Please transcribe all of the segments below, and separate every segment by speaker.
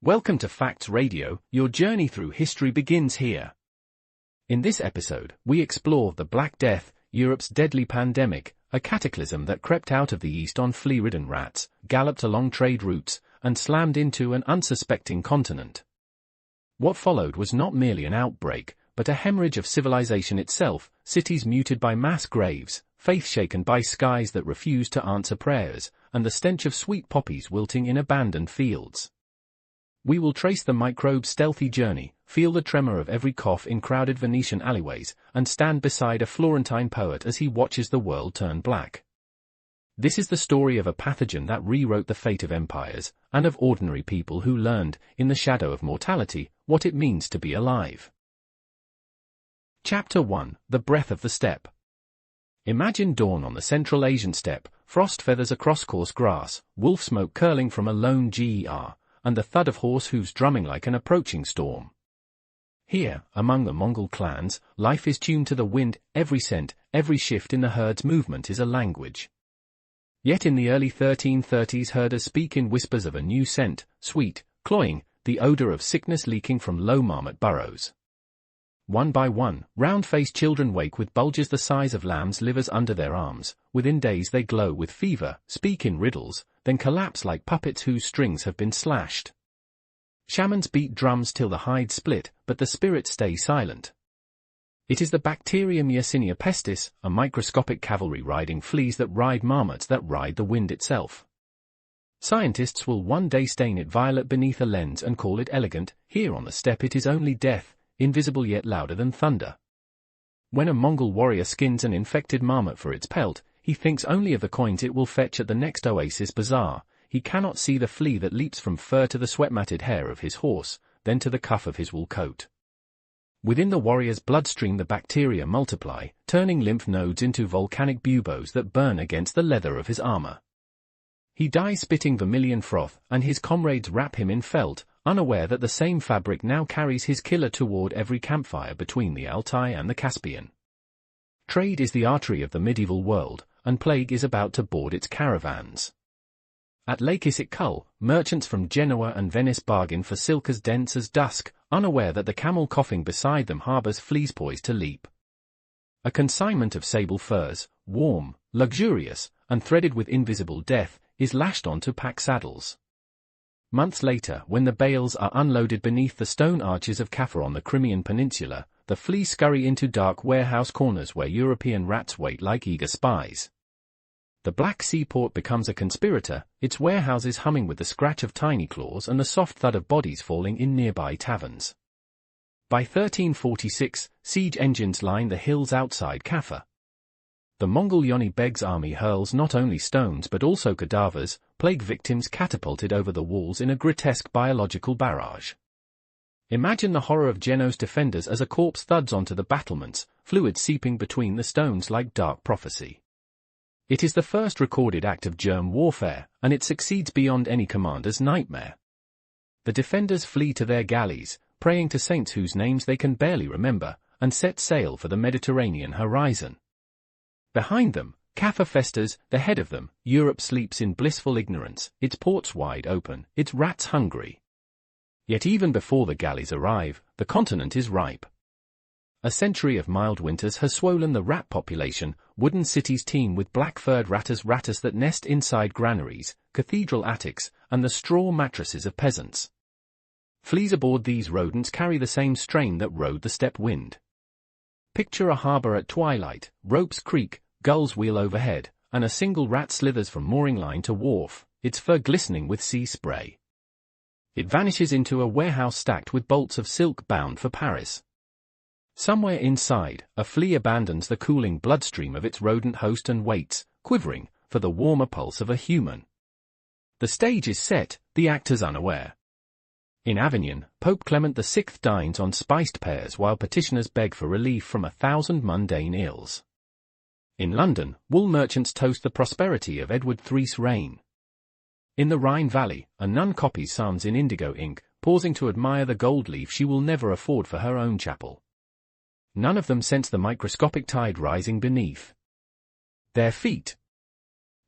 Speaker 1: Welcome to Facts Radio, your journey through history begins here. In this episode, we explore the Black Death, Europe's deadly pandemic, a cataclysm that crept out of the east on flea-ridden rats, galloped along trade routes, and slammed into an unsuspecting continent. What followed was not merely an outbreak, but a hemorrhage of civilization itself, cities muted by mass graves, faith shaken by skies that refused to answer prayers, and the stench of sweet poppies wilting in abandoned fields. We will trace the microbe's stealthy journey, feel the tremor of every cough in crowded Venetian alleyways, and stand beside a Florentine poet as he watches the world turn black. This is the story of a pathogen that rewrote the fate of empires, and of ordinary people who learned, in the shadow of mortality, what it means to be alive. Chapter 1: The Breath of the Steppe. Imagine dawn on the Central Asian steppe, frost feathers across coarse grass, wolf smoke curling from a lone ger, and the thud of horse hooves drumming like an approaching storm. Here, among the Mongol clans, life is tuned to the wind, every scent, every shift in the herd's movement is a language. Yet in the early 1330s herders speak in whispers of a new scent, sweet, cloying, the odor of sickness leaking from low marmot burrows. One by one, round-faced children wake with bulges the size of lambs' livers under their arms. Within days they glow with fever, speak in riddles, then collapse like puppets whose strings have been slashed. Shamans beat drums till the hides split, but the spirits stay silent. It is the bacterium Yersinia pestis, a microscopic cavalry riding fleas that ride marmots that ride the wind itself. Scientists will one day stain it violet beneath a lens and call it elegant. Here on the steppe it is only death, invisible yet louder than thunder. When a Mongol warrior skins an infected marmot for its pelt, he thinks only of the coins it will fetch at the next oasis bazaar. He cannot see the flea that leaps from fur to the sweat-matted hair of his horse, then to the cuff of his wool coat. Within the warrior's bloodstream the bacteria multiply, turning lymph nodes into volcanic buboes that burn against the leather of his armor. He dies spitting vermilion froth, and his comrades wrap him in felt, unaware that the same fabric now carries his killer toward every campfire between the Altai and the Caspian. Trade is the artery of the medieval world, and plague is about to board its caravans. At Lake Issyk-Kul, merchants from Genoa and Venice bargain for silk as dense as dusk, unaware that the camel coughing beside them harbors fleas poised to leap. A consignment of sable furs, warm, luxurious, and threaded with invisible death, is lashed onto pack saddles. Months later, when the bales are unloaded beneath the stone arches of Kaffa on the Crimean Peninsula, the fleas scurry into dark warehouse corners where European rats wait like eager spies. The Black Sea port becomes a conspirator, its warehouses humming with the scratch of tiny claws and the soft thud of bodies falling in nearby taverns. By 1346, siege engines line the hills outside Kaffa. The Mongol Yoni Beg's army hurls not only stones but also cadavers, plague victims catapulted over the walls in a grotesque biological barrage. Imagine the horror of Genoa's defenders as a corpse thuds onto the battlements, fluid seeping between the stones like dark prophecy. It is the first recorded act of germ warfare, and it succeeds beyond any commander's nightmare. The defenders flee to their galleys, praying to saints whose names they can barely remember, and set sail for the Mediterranean horizon. Behind them, Kaffa festers, the head of them, Europe sleeps in blissful ignorance, its ports wide open, its rats hungry. Yet even before the galleys arrive, the continent is ripe. A century of mild winters has swollen the rat population, wooden cities teem with black-furred ratus that nest inside granaries, cathedral attics, and the straw mattresses of peasants. Fleas aboard these rodents carry the same strain that rode the steppe wind. Picture a harbor at twilight, ropes creak, gulls wheel overhead, and a single rat slithers from mooring line to wharf, its fur glistening with sea spray. It vanishes into a warehouse stacked with bolts of silk bound for Paris. Somewhere inside, a flea abandons the cooling bloodstream of its rodent host and waits, quivering, for the warmer pulse of a human. The stage is set, the actors unaware. In Avignon, Pope Clement VI dines on spiced pears while petitioners beg for relief from 1,000 mundane ills. In London, wool merchants toast the prosperity of Edward III's reign. In the Rhine Valley, a nun copies psalms in indigo ink, pausing to admire the gold leaf she will never afford for her own chapel. None of them sense the microscopic tide rising beneath their feet.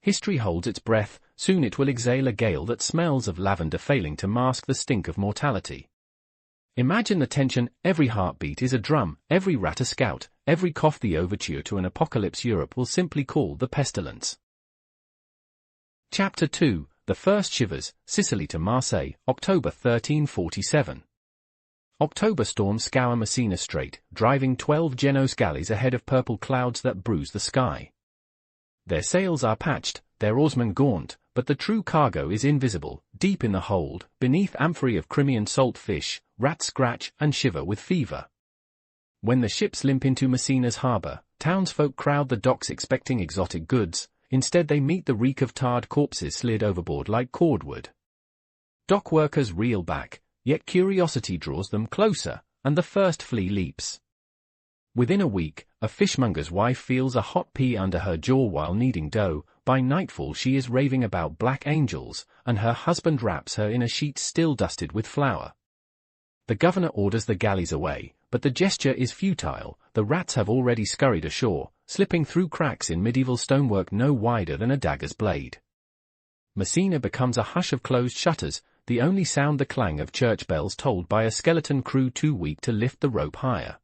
Speaker 1: History holds its breath, soon it will exhale a gale that smells of lavender, failing to mask the stink of mortality. Imagine the tension, every heartbeat is a drum, every rat a scout, every cough the overture to an apocalypse Europe will simply call the pestilence. Chapter 2, The First Shivers, Sicily to Marseille, October 1347. October storms scour Messina Strait, driving 12 Genoese galleys ahead of purple clouds that bruise the sky. Their sails are patched, their oarsmen gaunt, but the true cargo is invisible. Deep in the hold, beneath amphorae of Crimean salt fish, rats scratch and shiver with fever. When the ships limp into Messina's harbour, townsfolk crowd the docks expecting exotic goods. Instead they meet the reek of tarred corpses slid overboard like cordwood. Dock workers reel back, yet curiosity draws them closer, and the first flea leaps. Within a week, a fishmonger's wife feels a hot pea under her jaw while kneading dough. By nightfall she is raving about black angels, and her husband wraps her in a sheet still dusted with flour. The governor orders the galleys away, but the gesture is futile. The rats have already scurried ashore, slipping through cracks in medieval stonework no wider than a dagger's blade. Messina becomes a hush of closed shutters, the only sound the clang of church bells tolled by a skeleton crew too weak to lift the rope higher.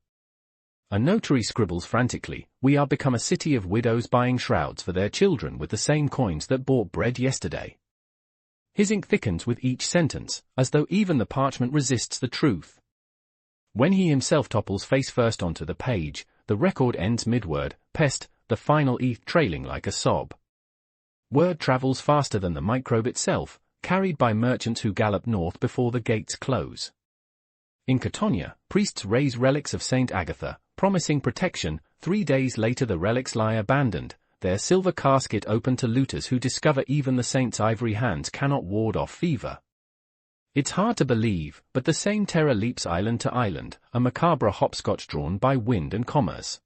Speaker 1: A notary scribbles frantically, "We are become a city of widows buying shrouds for their children with the same coins that bought bread yesterday." His ink thickens with each sentence, as though even the parchment resists the truth. When he himself topples face first onto the page, the record ends mid-word, pest, the final E trailing like a sob. Word travels faster than the microbe itself, carried by merchants who gallop north before the gates close. In Catania, priests raise relics of Saint Agatha, promising protection. 3 days later the relics lie abandoned, their silver casket open to looters who discover even the saint's ivory hands cannot ward off fever. It's hard to believe, but the same terror leaps island to island, a macabre hopscotch drawn by wind and commerce.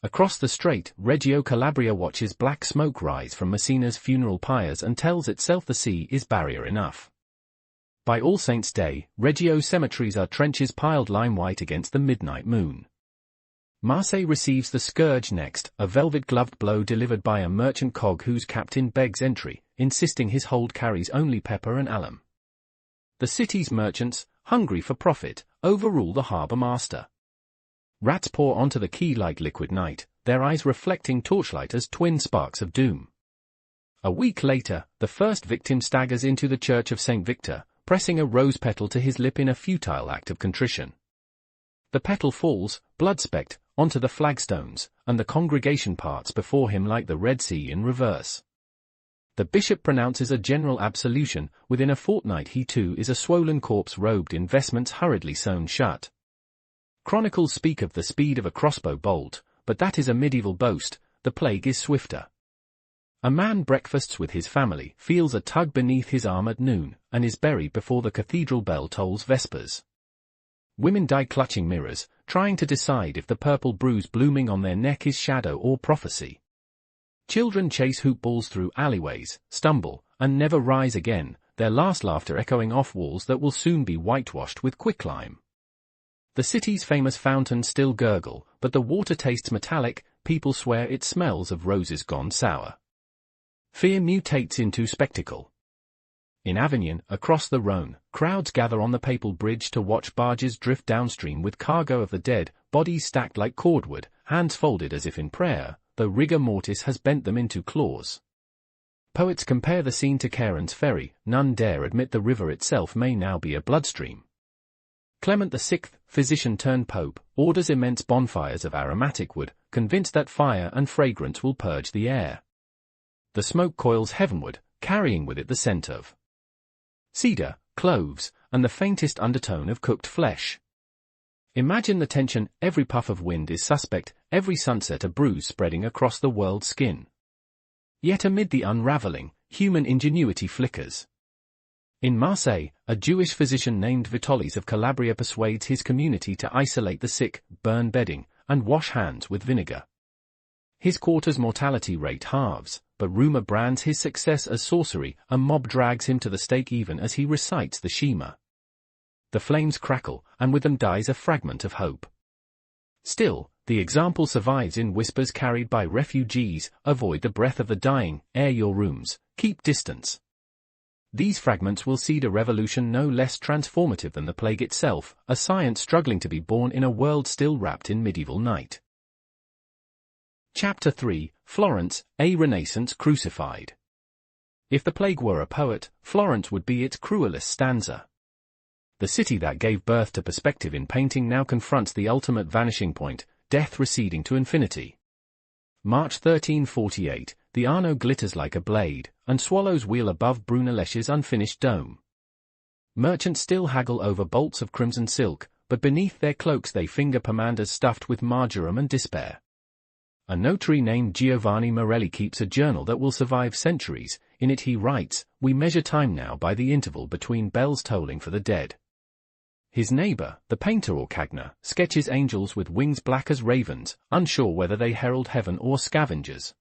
Speaker 1: Across the strait, Reggio Calabria watches black smoke rise from Messina's funeral pyres and tells itself the sea is barrier enough. By All Saints' Day, Reggio's cemeteries are trenches piled lime-white against the midnight moon. Marseille receives the scourge next, a velvet-gloved blow delivered by a merchant cog whose captain begs entry, insisting his hold carries only pepper and alum. The city's merchants, hungry for profit, overrule the harbour master. Rats pour onto the quay like liquid night, their eyes reflecting torchlight as twin sparks of doom. A week later, the first victim staggers into the church of St. Victor, pressing a rose petal to his lip in a futile act of contrition. The petal falls, blood-specked, onto the flagstones, and the congregation parts before him like the Red Sea in reverse. The bishop pronounces a general absolution. Within a fortnight he too is a swollen corpse robed in vestments hurriedly sewn shut. Chronicles speak of the speed of a crossbow bolt, but that is a medieval boast. The plague is swifter. A man breakfasts with his family, feels a tug beneath his arm at noon, and is buried before the cathedral bell tolls vespers. Women die clutching mirrors, trying to decide if the purple bruise blooming on their neck is shadow or prophecy. Children chase hoop balls through alleyways, stumble, and never rise again, their last laughter echoing off walls that will soon be whitewashed with quicklime. The city's famous fountains still gurgle, but the water tastes metallic. People swear it smells of roses gone sour. Fear mutates into spectacle. In Avignon, across the Rhône, crowds gather on the Papal Bridge to watch barges drift downstream with cargo of the dead, bodies stacked like cordwood, hands folded as if in prayer, though rigor mortis has bent them into claws. Poets compare the scene to Charon's ferry. None dare admit the river itself may now be a bloodstream. Clement VI, physician turned pope, orders immense bonfires of aromatic wood, convinced that fire and fragrance will purge the air. The smoke coils heavenward, carrying with it the scent of cedar, cloves, and the faintest undertone of cooked flesh. Imagine the tension. Every puff of wind is suspect, every sunset a bruise spreading across the world's skin. Yet amid the unraveling, human ingenuity flickers. In Marseille, a Jewish physician named Vitalis of Calabria persuades his community to isolate the sick, burn bedding, and wash hands with vinegar. His quarter's mortality rate halves, but rumor brands his success as sorcery. A mob drags him to the stake even as he recites the Shema. The flames crackle, and with them dies a fragment of hope. Still, The example survives in whispers carried by refugees: avoid the breath of the dying, air your rooms, keep distance. These fragments will seed a revolution no less transformative than the plague itself, a science struggling to be born in a world still wrapped in medieval night. Chapter 3, Florence, a Renaissance crucified. If the plague were a poet, Florence would be its cruelest stanza. The city that gave birth to perspective in painting now confronts the ultimate vanishing point, death receding to infinity. March 1348, the Arno glitters like a blade, and swallows wheel above Brunelleschi's unfinished dome. Merchants still haggle over bolts of crimson silk, but beneath their cloaks they finger pomanders stuffed with marjoram and despair. A notary named Giovanni Morelli keeps a journal that will survive centuries. In it he writes, "We measure time now by the interval between bells tolling for the dead." His neighbor, the painter Orcagna, sketches angels with wings black as ravens, unsure whether they herald heaven or scavengers.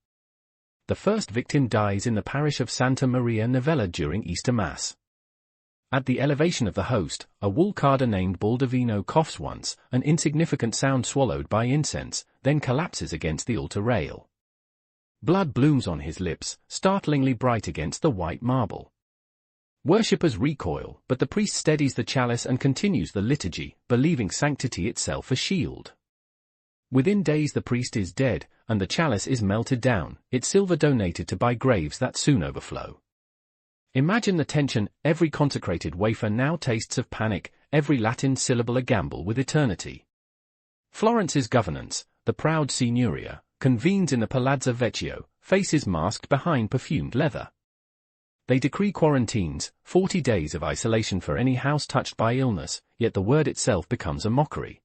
Speaker 1: The first victim dies in the parish of Santa Maria Novella during Easter Mass. At the elevation of the host, a wool carder named Baldovino coughs once, an insignificant sound swallowed by incense, then collapses against the altar rail. Blood blooms on his lips, startlingly bright against the white marble. Worshippers recoil, but the priest steadies the chalice and continues the liturgy, believing sanctity itself a shield. Within days the priest is dead, and the chalice is melted down, its silver donated to buy graves that soon overflow. Imagine the tension: every consecrated wafer now tastes of panic, every Latin syllable a gamble with eternity. Florence's governance, the proud signoria, convenes in the Palazzo Vecchio, faces masked behind perfumed leather. They decree quarantines, 40 days of isolation for any house touched by illness, yet the word itself becomes a mockery.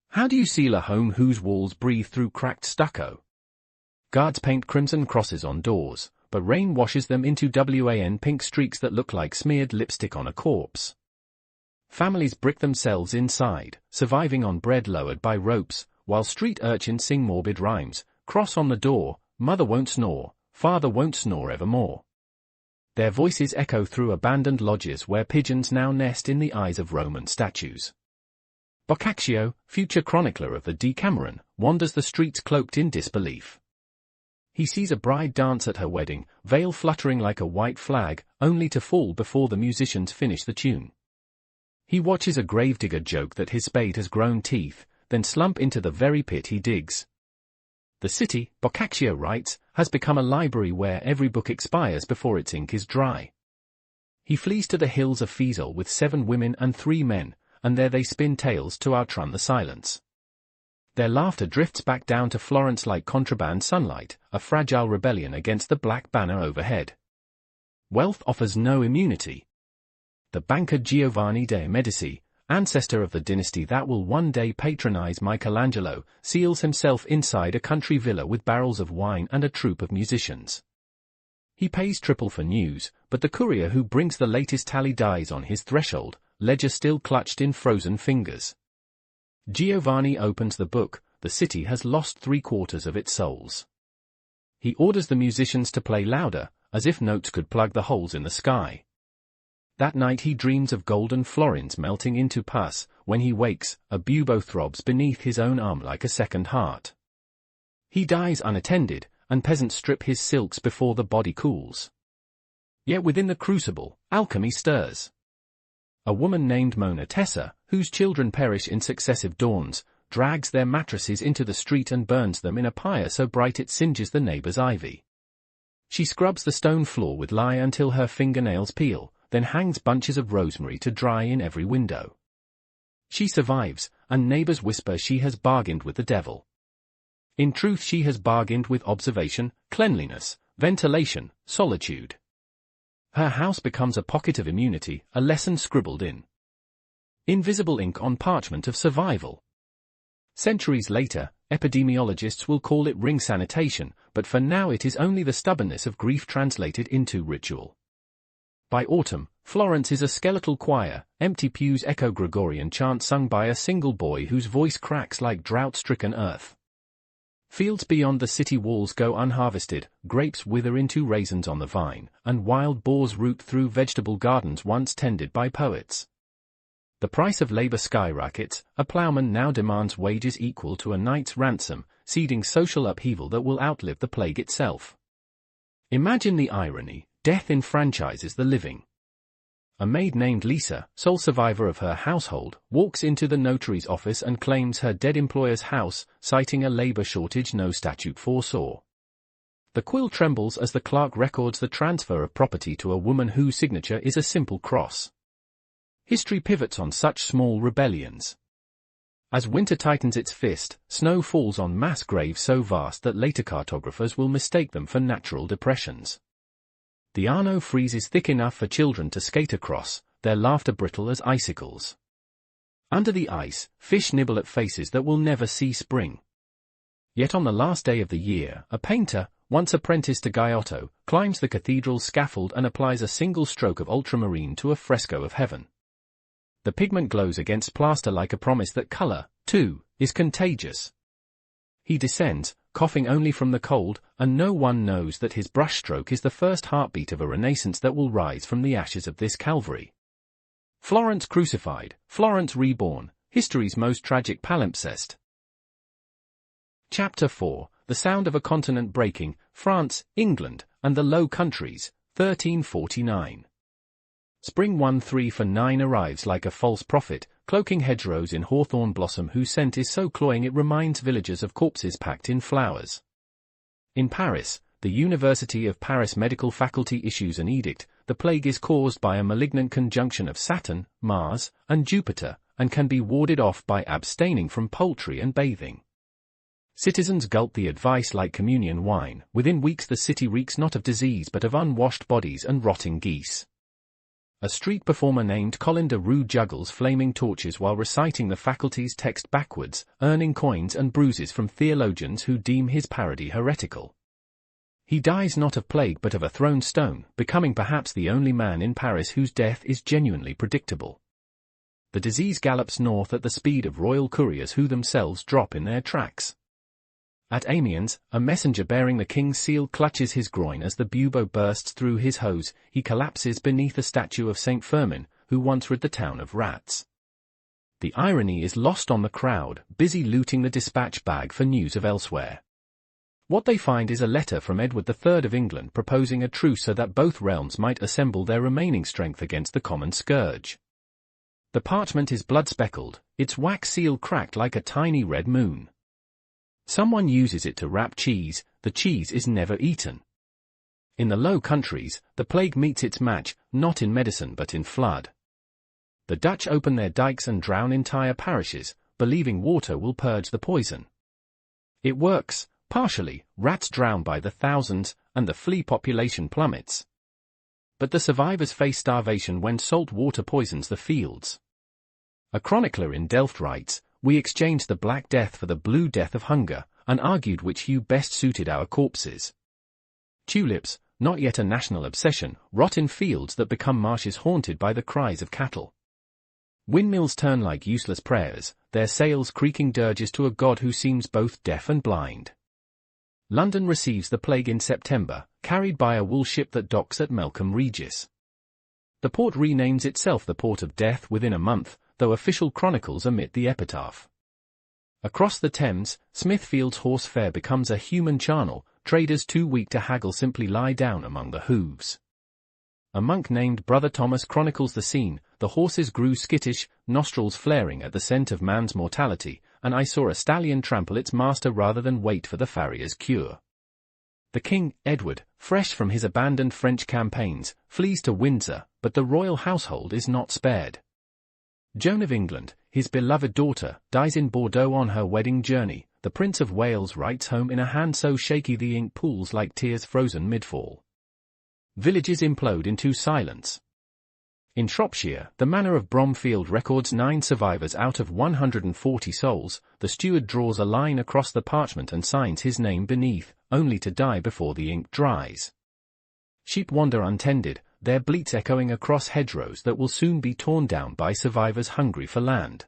Speaker 1: How do you seal a home whose walls breathe through cracked stucco? Guards paint crimson crosses on doors, but rain washes them into pink streaks that look like smeared lipstick on a corpse. Families brick themselves inside, surviving on bread lowered by ropes, while street urchins sing morbid rhymes: cross on the door, mother won't snore, father won't snore evermore. Their voices echo through abandoned lodges where pigeons now nest in the eyes of Roman statues. Boccaccio, future chronicler of the Decameron, wanders the streets cloaked in disbelief. He sees a bride dance at her wedding, veil fluttering like a white flag, only to fall before the musicians finish the tune. He watches a gravedigger joke that his spade has grown teeth, then slump into the very pit he digs. The city, Boccaccio writes, has become a library where every book expires before its ink is dry. He flees to the hills of Fiesole with 7 women and 3 men, and there they spin tales to outrun the silence. Their laughter drifts back down to Florence like contraband sunlight, a fragile rebellion against the black banner overhead. Wealth offers no immunity. The banker Giovanni de' Medici, ancestor of the dynasty that will one day patronize Michelangelo, seals himself inside a country villa with barrels of wine and a troupe of musicians. He pays triple for news, but the courier who brings the latest tally dies on his threshold, ledger still clutched in frozen fingers. Giovanni opens the book. The city has lost 3/4 of its souls. He orders the musicians to play louder, as if notes could plug the holes in the sky. That night he dreams of golden florins melting into pus. When he wakes, a bubo throbs beneath his own arm like a second heart. He dies unattended, and peasants strip his silks before the body cools. Yet within the crucible, alchemy stirs. A woman named Mona Tessa, whose children perish in successive dawns, drags their mattresses into the street and burns them in a pyre so bright it singes the neighbor's ivy. She scrubs the stone floor with lye until her fingernails peel, then hangs bunches of rosemary to dry in every window. She survives, and neighbors whisper she has bargained with the devil. In truth she has bargained with observation, cleanliness, ventilation, solitude. Her house becomes a pocket of immunity, a lesson scribbled in invisible ink on parchment of survival. Centuries later, epidemiologists will call it ring sanitation, but for now it is only the stubbornness of grief translated into ritual. By autumn, Florence is a skeletal choir, empty pews echo Gregorian chant sung by a single boy whose voice cracks like drought-stricken earth. Fields beyond the city walls go unharvested, grapes wither into raisins on the vine, and wild boars root through vegetable gardens once tended by poets. The price of labor skyrockets. A plowman now demands wages equal to a knight's ransom, seeding social upheaval that will outlive the plague itself. Imagine the irony: death enfranchises the living. A maid named Lisa, sole survivor of her household, walks into the notary's office and claims her dead employer's house, citing a labor shortage no statute foresaw. The quill trembles as the clerk records the transfer of property to a woman whose signature is a simple cross. History pivots on such small rebellions. As winter tightens its fist, snow falls on mass graves so vast that later cartographers will mistake them for natural depressions. The Arno freezes thick enough for children to skate across, their laughter brittle as icicles. Under the ice, fish nibble at faces that will never see spring. Yet on the last day of the year, a painter, once apprenticed to Giotto, climbs the cathedral's scaffold and applies a single stroke of ultramarine to a fresco of heaven. The pigment glows against plaster like a promise that color, too, is contagious. He descends, coughing only from the cold, and no one knows that his brushstroke is the first heartbeat of a renaissance that will rise from the ashes of this Calvary. Florence crucified, Florence reborn, history's most tragic palimpsest. Chapter 4: The Sound of a Continent Breaking, France, England, and the Low Countries, 1349. Spring 1349 arrives like a false prophet, cloaking hedgerows in hawthorn blossom whose scent is so cloying it reminds villagers of corpses packed in flowers. In Paris, the University of Paris medical faculty issues an edict: the plague is caused by a malignant conjunction of Saturn, Mars, and Jupiter, and can be warded off by abstaining from poultry and bathing. Citizens gulp the advice like communion wine. Within weeks the city reeks not of disease but of unwashed bodies and rotting geese. A street performer named Colin de Rue juggles flaming torches while reciting the faculty's text backwards, earning coins and bruises from theologians who deem his parody heretical. He dies not of plague but of a thrown stone, becoming perhaps the only man in Paris whose death is genuinely predictable. The disease gallops north at the speed of royal couriers who themselves drop in their tracks. At Amiens, a messenger bearing the king's seal clutches his groin as the bubo bursts through his hose. He collapses beneath a statue of Saint Firmin, who once rid the town of rats. The irony is lost on the crowd, busy looting the dispatch bag for news of elsewhere. What they find is a letter from Edward III of England proposing a truce so that both realms might assemble their remaining strength against the common scourge. The parchment is blood-speckled, its wax seal cracked like a tiny red moon. Someone uses it to wrap cheese. The cheese is never eaten. In the Low Countries, the plague meets its match, not in medicine but in flood. The Dutch open their dikes and drown entire parishes, believing water will purge the poison. It works, partially. Rats drown by the thousands, and the flea population plummets. But the survivors face starvation when salt water poisons the fields. A chronicler in Delft writes, "We exchanged the Black Death for the Blue Death of hunger, and argued which hue best suited our corpses." Tulips, not yet a national obsession, rot in fields that become marshes haunted by the cries of cattle. Windmills turn like useless prayers, their sails creaking dirges to a god who seems both deaf and blind. London receives the plague in September, carried by a wool ship that docks at Melcombe Regis. The port renames itself the Port of Death within a month, though official chronicles omit the epitaph. Across the Thames, Smithfield's horse fair becomes a human charnel. Traders too weak to haggle simply lie down among the hooves. A monk named Brother Thomas chronicles the scene: the horses grew skittish, nostrils flaring at the scent of man's mortality, and I saw a stallion trample its master rather than wait for the farrier's cure. The king, Edward, fresh from his abandoned French campaigns, flees to Windsor, but the royal household is not spared. Joan of England, his beloved daughter, dies in Bordeaux on her wedding journey. The Prince of Wales writes home in a hand so shaky the ink pools like tears frozen mid-fall. Villages implode into silence. In Shropshire, the manor of Bromfield records 9 survivors out of 140 souls. The steward draws a line across the parchment and signs his name beneath, only to die before the ink dries. Sheep wander untended, their bleats echoing across hedgerows that will soon be torn down by survivors hungry for land.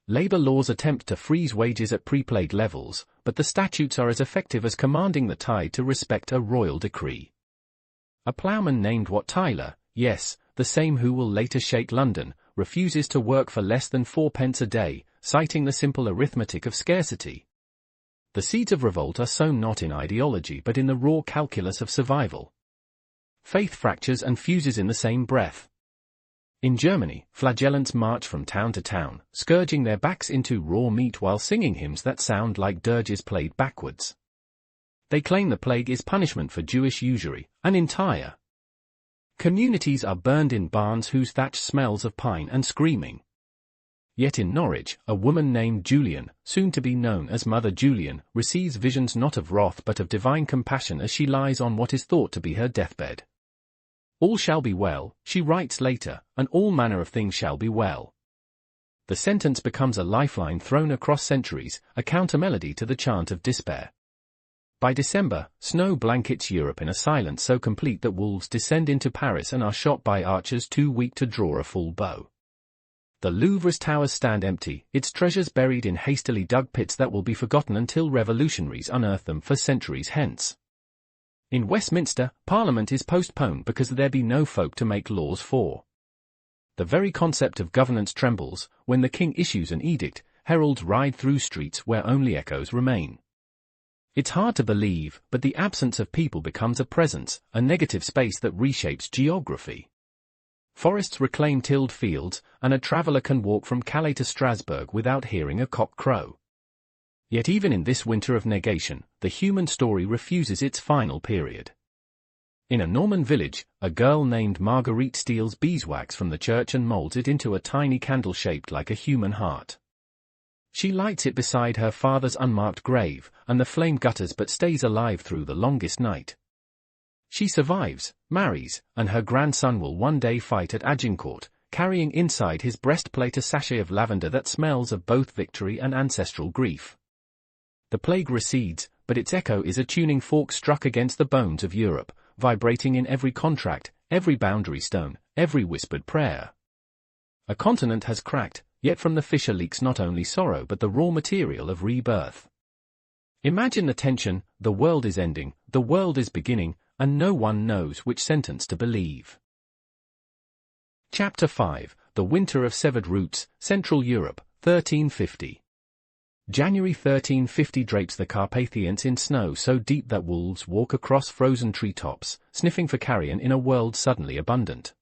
Speaker 1: Labor laws attempt to freeze wages at pre-plague levels, but the statutes are as effective as commanding the tide to respect a royal decree. A ploughman named Wat Tyler, yes, the same who will later shake London, refuses to work for less than 4 pence a day, citing the simple arithmetic of scarcity. The seeds of revolt are sown not in ideology but in the raw calculus of survival. Faith fractures and fuses in the same breath. In Germany, flagellants march from town to town, scourging their backs into raw meat while singing hymns that sound like dirges played backwards. They claim the plague is punishment for Jewish usury, and entire communities are burned in barns whose thatch smells of pine and screaming. Yet in Norwich, a woman named Julian, soon to be known as Mother Julian, receives visions not of wrath but of divine compassion as she lies on what is thought to be her deathbed. All shall be well, she writes later, and all manner of things shall be well. The sentence becomes a lifeline thrown across centuries, a countermelody to the chant of despair. By December, snow blankets Europe in a silence so complete that wolves descend into Paris and are shot by archers too weak to draw a full bow. The Louvre's towers stand empty, its treasures buried in hastily dug pits that will be forgotten until revolutionaries unearth them for centuries hence. In Westminster, Parliament is postponed because there be no folk to make laws for. The very concept of governance trembles, when the king issues an edict, heralds ride through streets where only echoes remain. It's hard to believe, but the absence of people becomes a presence, a negative space that reshapes geography. Forests reclaim tilled fields, and a traveller can walk from Calais to Strasbourg without hearing a cock crow. Yet even in this winter of negation, the human story refuses its final period. In a Norman village, a girl named Marguerite steals beeswax from the church and molds it into a tiny candle shaped like a human heart. She lights it beside her father's unmarked grave, and the flame gutters but stays alive through the longest night. She survives, marries, and her grandson will one day fight at Agincourt, carrying inside his breastplate a sachet of lavender that smells of both victory and ancestral grief. The plague recedes, but its echo is a tuning fork struck against the bones of Europe, vibrating in every contract, every boundary stone, every whispered prayer. A continent has cracked, yet from the fissure leaks not only sorrow but the raw material of rebirth. Imagine the tension, the world is ending, the world is beginning, and no one knows which sentence to believe. Chapter 5, The Winter of Severed Roots, Central Europe, 1350. January 1350 drapes the Carpathians in snow so deep that wolves walk across frozen treetops, sniffing for carrion in a world suddenly abundant.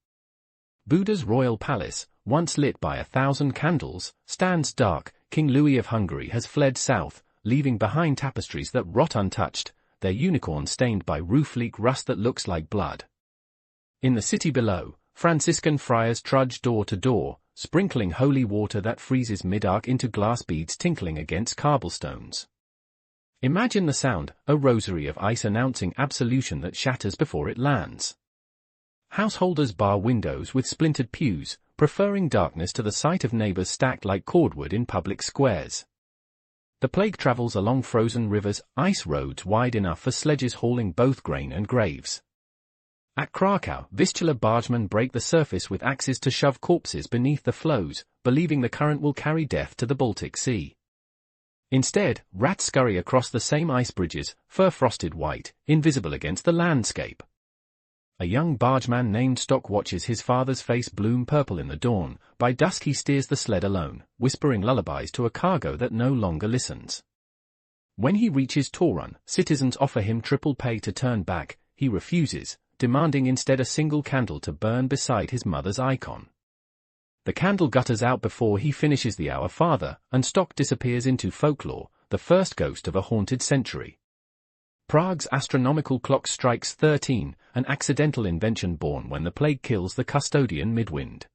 Speaker 1: Buda's royal palace, once lit by 1,000 candles, stands dark. King Louis of Hungary has fled south, leaving behind tapestries that rot untouched, their unicorn stained by roof leak rust that looks like blood. In the city below, Franciscan friars trudge door to door, sprinkling holy water that freezes mid-arc into glass beads tinkling against cobblestones. Imagine the sound, a rosary of ice announcing absolution that shatters before it lands. Householders bar windows with splintered pews, preferring darkness to the sight of neighbors stacked like cordwood in public squares. The plague travels along frozen rivers, ice roads wide enough for sledges hauling both grain and graves. At Krakow, Vistula bargemen break the surface with axes to shove corpses beneath the floes, believing the current will carry death to the Baltic Sea. Instead, rats scurry across the same ice bridges, fur-frosted white, invisible against the landscape. A young bargeman named Stock watches his father's face bloom purple in the dawn. By dusk he steers the sled alone, whispering lullabies to a cargo that no longer listens. When he reaches Torun, citizens offer him triple pay to turn back. He refuses, demanding instead a single candle to burn beside his mother's icon. The candle gutters out before he finishes the Our Father, and Stock disappears into folklore, the first ghost of a haunted century. Prague's astronomical clock strikes 13, an accidental invention born when the plague kills the custodian midwind.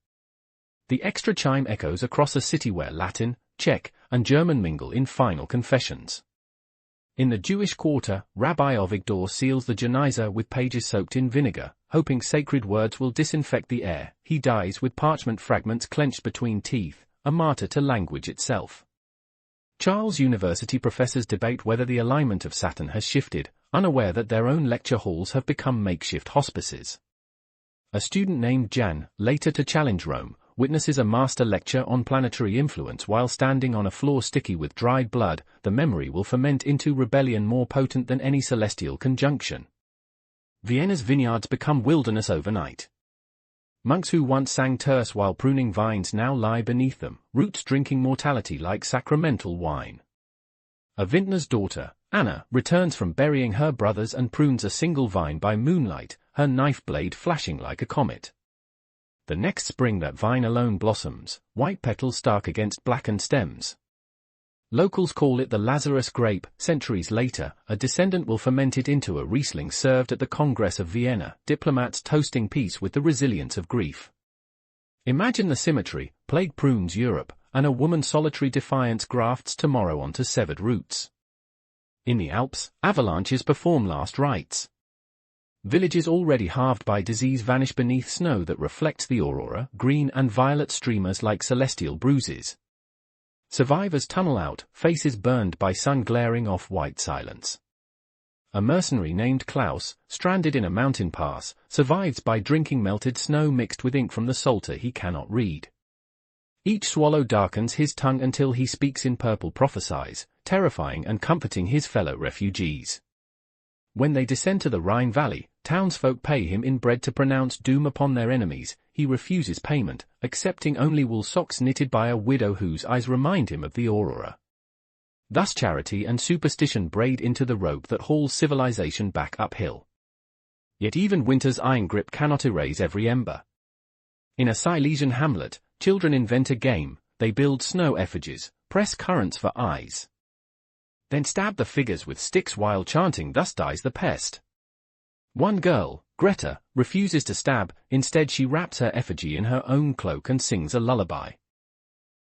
Speaker 1: The extra chime echoes across a city where Latin, Czech, and German mingle in final confessions. In the Jewish quarter, Rabbi Ovigdor seals the Geniza with pages soaked in vinegar, hoping sacred words will disinfect the air. He dies with parchment fragments clenched between teeth, a martyr to language itself. Charles University professors debate whether the alignment of Saturn has shifted, unaware that their own lecture halls have become makeshift hospices. A student named Jan, later to challenge Rome, witnesses a master lecture on planetary influence while standing on a floor sticky with dried blood. The memory will ferment into rebellion more potent than any celestial conjunction. Vienna's vineyards become wilderness overnight. Monks who once sang terse while pruning vines now lie beneath them, roots drinking mortality like sacramental wine. A vintner's daughter, Anna, returns from burying her brothers and prunes a single vine by moonlight, her knife blade flashing like a comet. The next spring that vine alone blossoms, white petals stark against blackened stems. Locals call it the Lazarus grape. Centuries later, a descendant will ferment it into a Riesling served at the Congress of Vienna, diplomats toasting peace with the resilience of grief. Imagine the symmetry: plague prunes Europe, and a woman's solitary defiance grafts tomorrow onto severed roots. In the Alps, avalanches perform last rites. Villages already halved by disease vanish beneath snow that reflects the aurora, green and violet streamers like celestial bruises. Survivors tunnel out, faces burned by sun glaring off white silence. A mercenary named Klaus, stranded in a mountain pass, survives by drinking melted snow mixed with ink from the psalter he cannot read. Each swallow darkens his tongue until he speaks in purple prophesies, terrifying and comforting his fellow refugees. When they descend to the Rhine Valley, townsfolk pay him in bread to pronounce doom upon their enemies. He refuses payment, accepting only wool socks knitted by a widow whose eyes remind him of the aurora. Thus charity and superstition braid into the rope that hauls civilization back uphill. Yet even winter's iron grip cannot erase every ember. In a Silesian hamlet, children invent a game. They build snow effigies, press currants for eyes, then stab the figures with sticks while chanting, "Thus dies the pest." One girl, Greta, refuses to stab. Instead she wraps her effigy in her own cloak and sings a lullaby.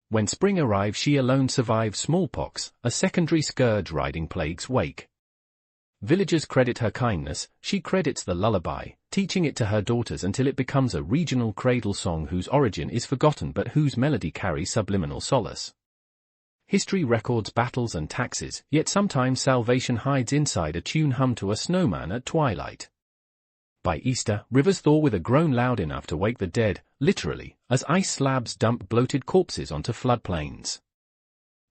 Speaker 1: When spring arrives she alone survives smallpox, a secondary scourge riding plague's wake. Villagers credit her kindness, she credits the lullaby, teaching it to her daughters until it becomes a regional cradle song whose origin is forgotten but whose melody carries subliminal solace. History records battles and taxes, yet sometimes salvation hides inside a tune hummed to a snowman at twilight. By Easter, rivers thaw with a groan loud enough to wake the dead, literally, as ice slabs dump bloated corpses onto floodplains.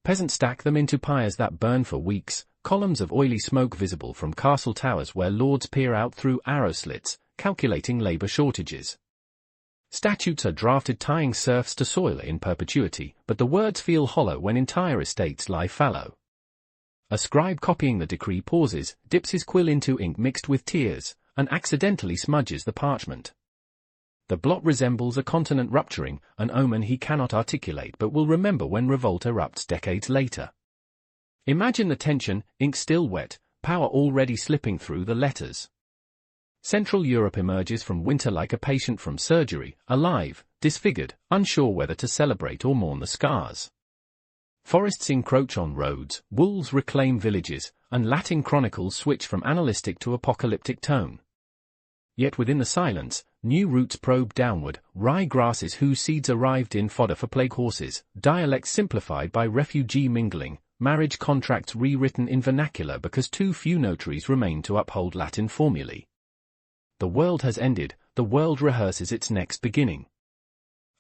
Speaker 1: Peasants stack them into pyres that burn for weeks, columns of oily smoke visible from castle towers where lords peer out through arrow slits, calculating labor shortages. Statutes are drafted tying serfs to soil in perpetuity, but the words feel hollow when entire estates lie fallow. A scribe copying the decree pauses, dips his quill into ink mixed with tears, and accidentally smudges the parchment. The blot resembles a continent rupturing, an omen he cannot articulate but will remember when revolt erupts decades later. Imagine the tension: ink still wet, power already slipping through the letters. Central Europe emerges from winter like a patient from surgery, alive, disfigured, unsure whether to celebrate or mourn the scars. Forests encroach on roads, wolves reclaim villages, and Latin chronicles switch from annalistic to apocalyptic tone. Yet within the silence, new roots probe downward, rye grasses whose seeds arrived in fodder for plague horses, dialects simplified by refugee mingling, marriage contracts rewritten in vernacular because too few notaries remain to uphold Latin formulae. The world has ended, the world rehearses its next beginning.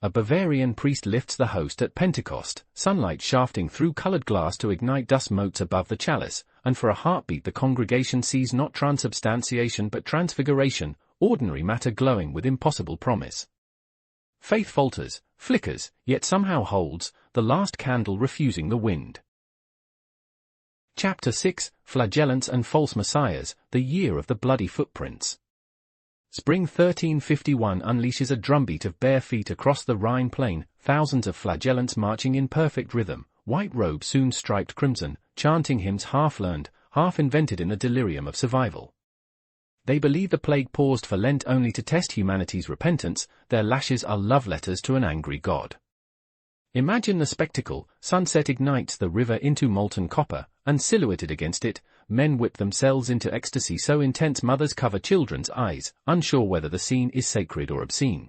Speaker 1: A Bavarian priest lifts the host at Pentecost, sunlight shafting through colored glass to ignite dust motes above the chalice, and for a heartbeat the congregation sees not transubstantiation but transfiguration, ordinary matter glowing with impossible promise. Faith falters, flickers, yet somehow holds, the last candle refusing the wind. Chapter 6, Flagellants and False Messiahs, the Year of the Bloody Footprints. Spring 1351 unleashes a drumbeat of bare feet across the Rhine plain, thousands of flagellants marching in perfect rhythm, white robes soon striped crimson, chanting hymns half-learned, half-invented in the delirium of survival. They believe the plague paused for Lent only to test humanity's repentance. Their lashes are love letters to an angry God. Imagine the spectacle: sunset ignites the river into molten copper, and silhouetted against it, men whip themselves into ecstasy so intense mothers cover children's eyes, unsure whether the scene is sacred or obscene.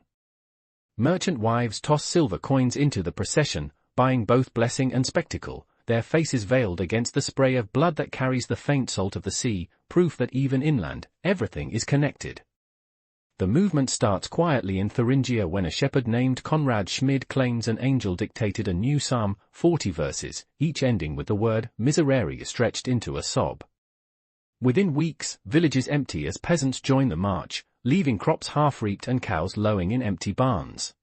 Speaker 1: Merchant wives toss silver coins into the procession, buying both blessing and spectacle, their faces veiled against the spray of blood that carries the faint salt of the sea, proof that even inland, everything is connected. The movement starts quietly in Thuringia when a shepherd named Conrad Schmid claims an angel dictated a new psalm, 40 verses, each ending with the word miserere stretched into a sob. Within weeks, villages empty as peasants join the march, leaving crops half-reaped and cows lowing in empty barns.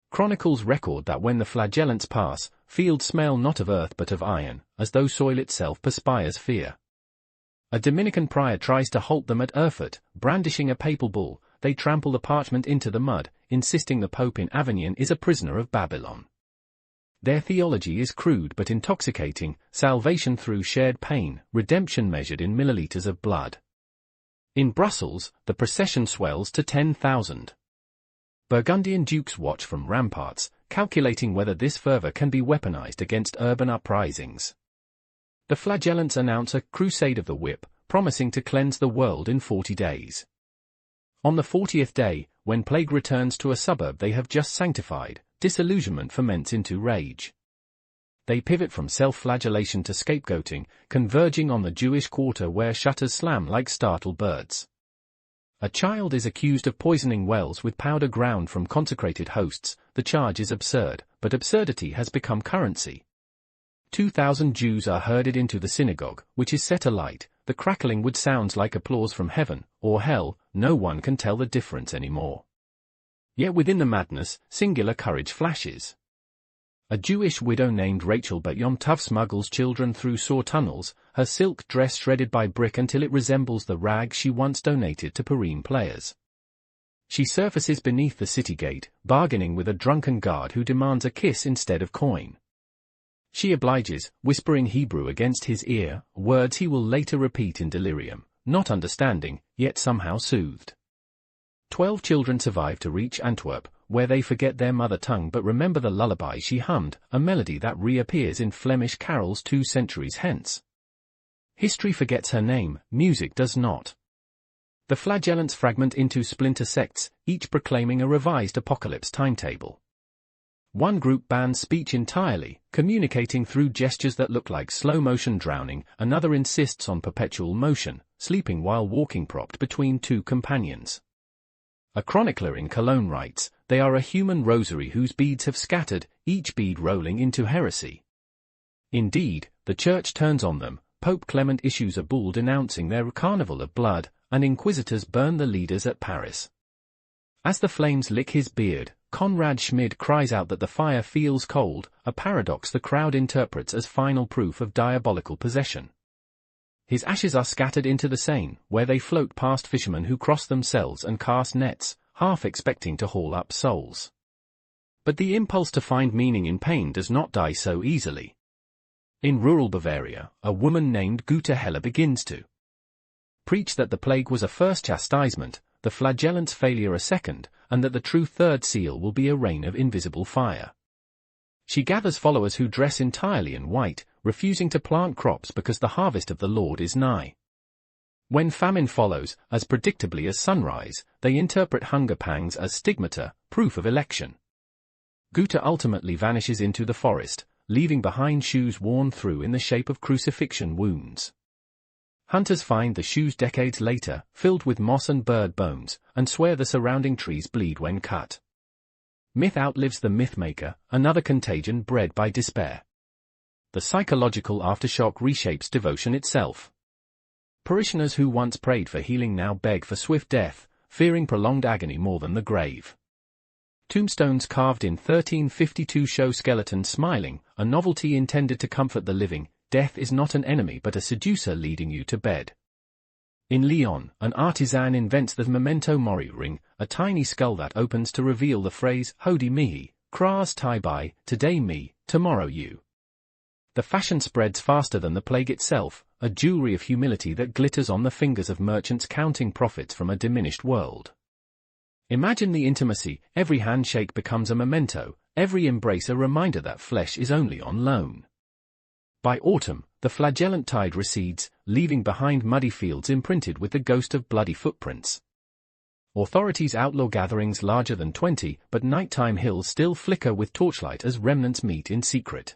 Speaker 1: Chronicles record that when the Flagellants pass, fields smell not of earth but of iron, as though soil itself perspires fear. A Dominican prior tries to halt them at Erfurt, brandishing a papal bull. They trample the parchment into the mud, insisting the Pope in Avignon is a prisoner of Babylon. Their theology is crude but intoxicating, salvation through shared pain, redemption measured in milliliters of blood. In Brussels, the procession swells to 10,000. Burgundian dukes watch from ramparts, calculating whether this fervor can be weaponized against urban uprisings. The Flagellants announce a crusade of the whip, promising to cleanse the world in 40 days. On the 40th day, when plague returns to a suburb they have just sanctified, disillusionment ferments into rage. They pivot from self-flagellation to scapegoating, converging on the Jewish quarter where shutters slam like startled birds. A child is accused of poisoning wells with powder ground from consecrated hosts. The charge is absurd, but absurdity has become currency. 2,000 Jews are herded into the synagogue, which is set alight. The crackling wood sounds like applause from heaven, or hell. No one can tell the difference anymore. Yet within the madness, singular courage flashes. A Jewish widow named Rachel Yom Tov smuggles children through saw tunnels, her silk dress shredded by brick until it resembles the rag she once donated to Purim players. She surfaces beneath the city gate, bargaining with a drunken guard who demands a kiss instead of coin. She obliges, whispering Hebrew against his ear, words he will later repeat in delirium, not understanding, yet somehow soothed. 12 children survive to reach Antwerp, where they forget their mother tongue but remember the lullaby she hummed, a melody that reappears in Flemish carols 2 centuries hence. History forgets her name, music does not. The Flagellants fragment into splinter sects, each proclaiming a revised apocalypse timetable. One group bans speech entirely, communicating through gestures that look like slow-motion drowning. Another insists on perpetual motion, sleeping while walking propped between 2 companions. A chronicler in Cologne writes, "They are a human rosary whose beads have scattered, each bead rolling into heresy." Indeed, the Church turns on them. Pope Clement issues a bull denouncing their carnival of blood, and inquisitors burn the leaders at Paris. As the flames lick his beard, Konrad Schmid cries out that the fire feels cold, a paradox the crowd interprets as final proof of diabolical possession. His ashes are scattered into the Seine, where they float past fishermen who cross themselves and cast nets, half expecting to haul up souls. But the impulse to find meaning in pain does not die so easily. In rural Bavaria, a woman named Guta Heller begins to preach that the plague was a first chastisement, the Flagellants' failure a second, and that the true third seal will be a rain of invisible fire. She gathers followers who dress entirely in white, refusing to plant crops because the harvest of the Lord is nigh. When famine follows, as predictably as sunrise, they interpret hunger pangs as stigmata, proof of election. Guta ultimately vanishes into the forest, leaving behind shoes worn through in the shape of crucifixion wounds. Hunters find the shoes decades later, filled with moss and bird bones, and swear the surrounding trees bleed when cut. Myth outlives the mythmaker, another contagion bred by despair. The psychological aftershock reshapes devotion itself. Parishioners who once prayed for healing now beg for swift death, fearing prolonged agony more than the grave. Tombstones carved in 1352 show skeletons smiling, a novelty intended to comfort the living. Death is not an enemy but a seducer leading you to bed. In Lyon, an artisan invents the memento mori ring, a tiny skull that opens to reveal the phrase, Hodi mihi, kras tai bai, today me, tomorrow you. The fashion spreads faster than the plague itself, a jewelry of humility that glitters on the fingers of merchants counting profits from a diminished world. Imagine the intimacy, every handshake becomes a memento, every embrace a reminder that flesh is only on loan. By autumn, the flagellant tide recedes, leaving behind muddy fields imprinted with the ghost of bloody footprints. Authorities outlaw gatherings larger than 20, but nighttime hills still flicker with torchlight as remnants meet in secret.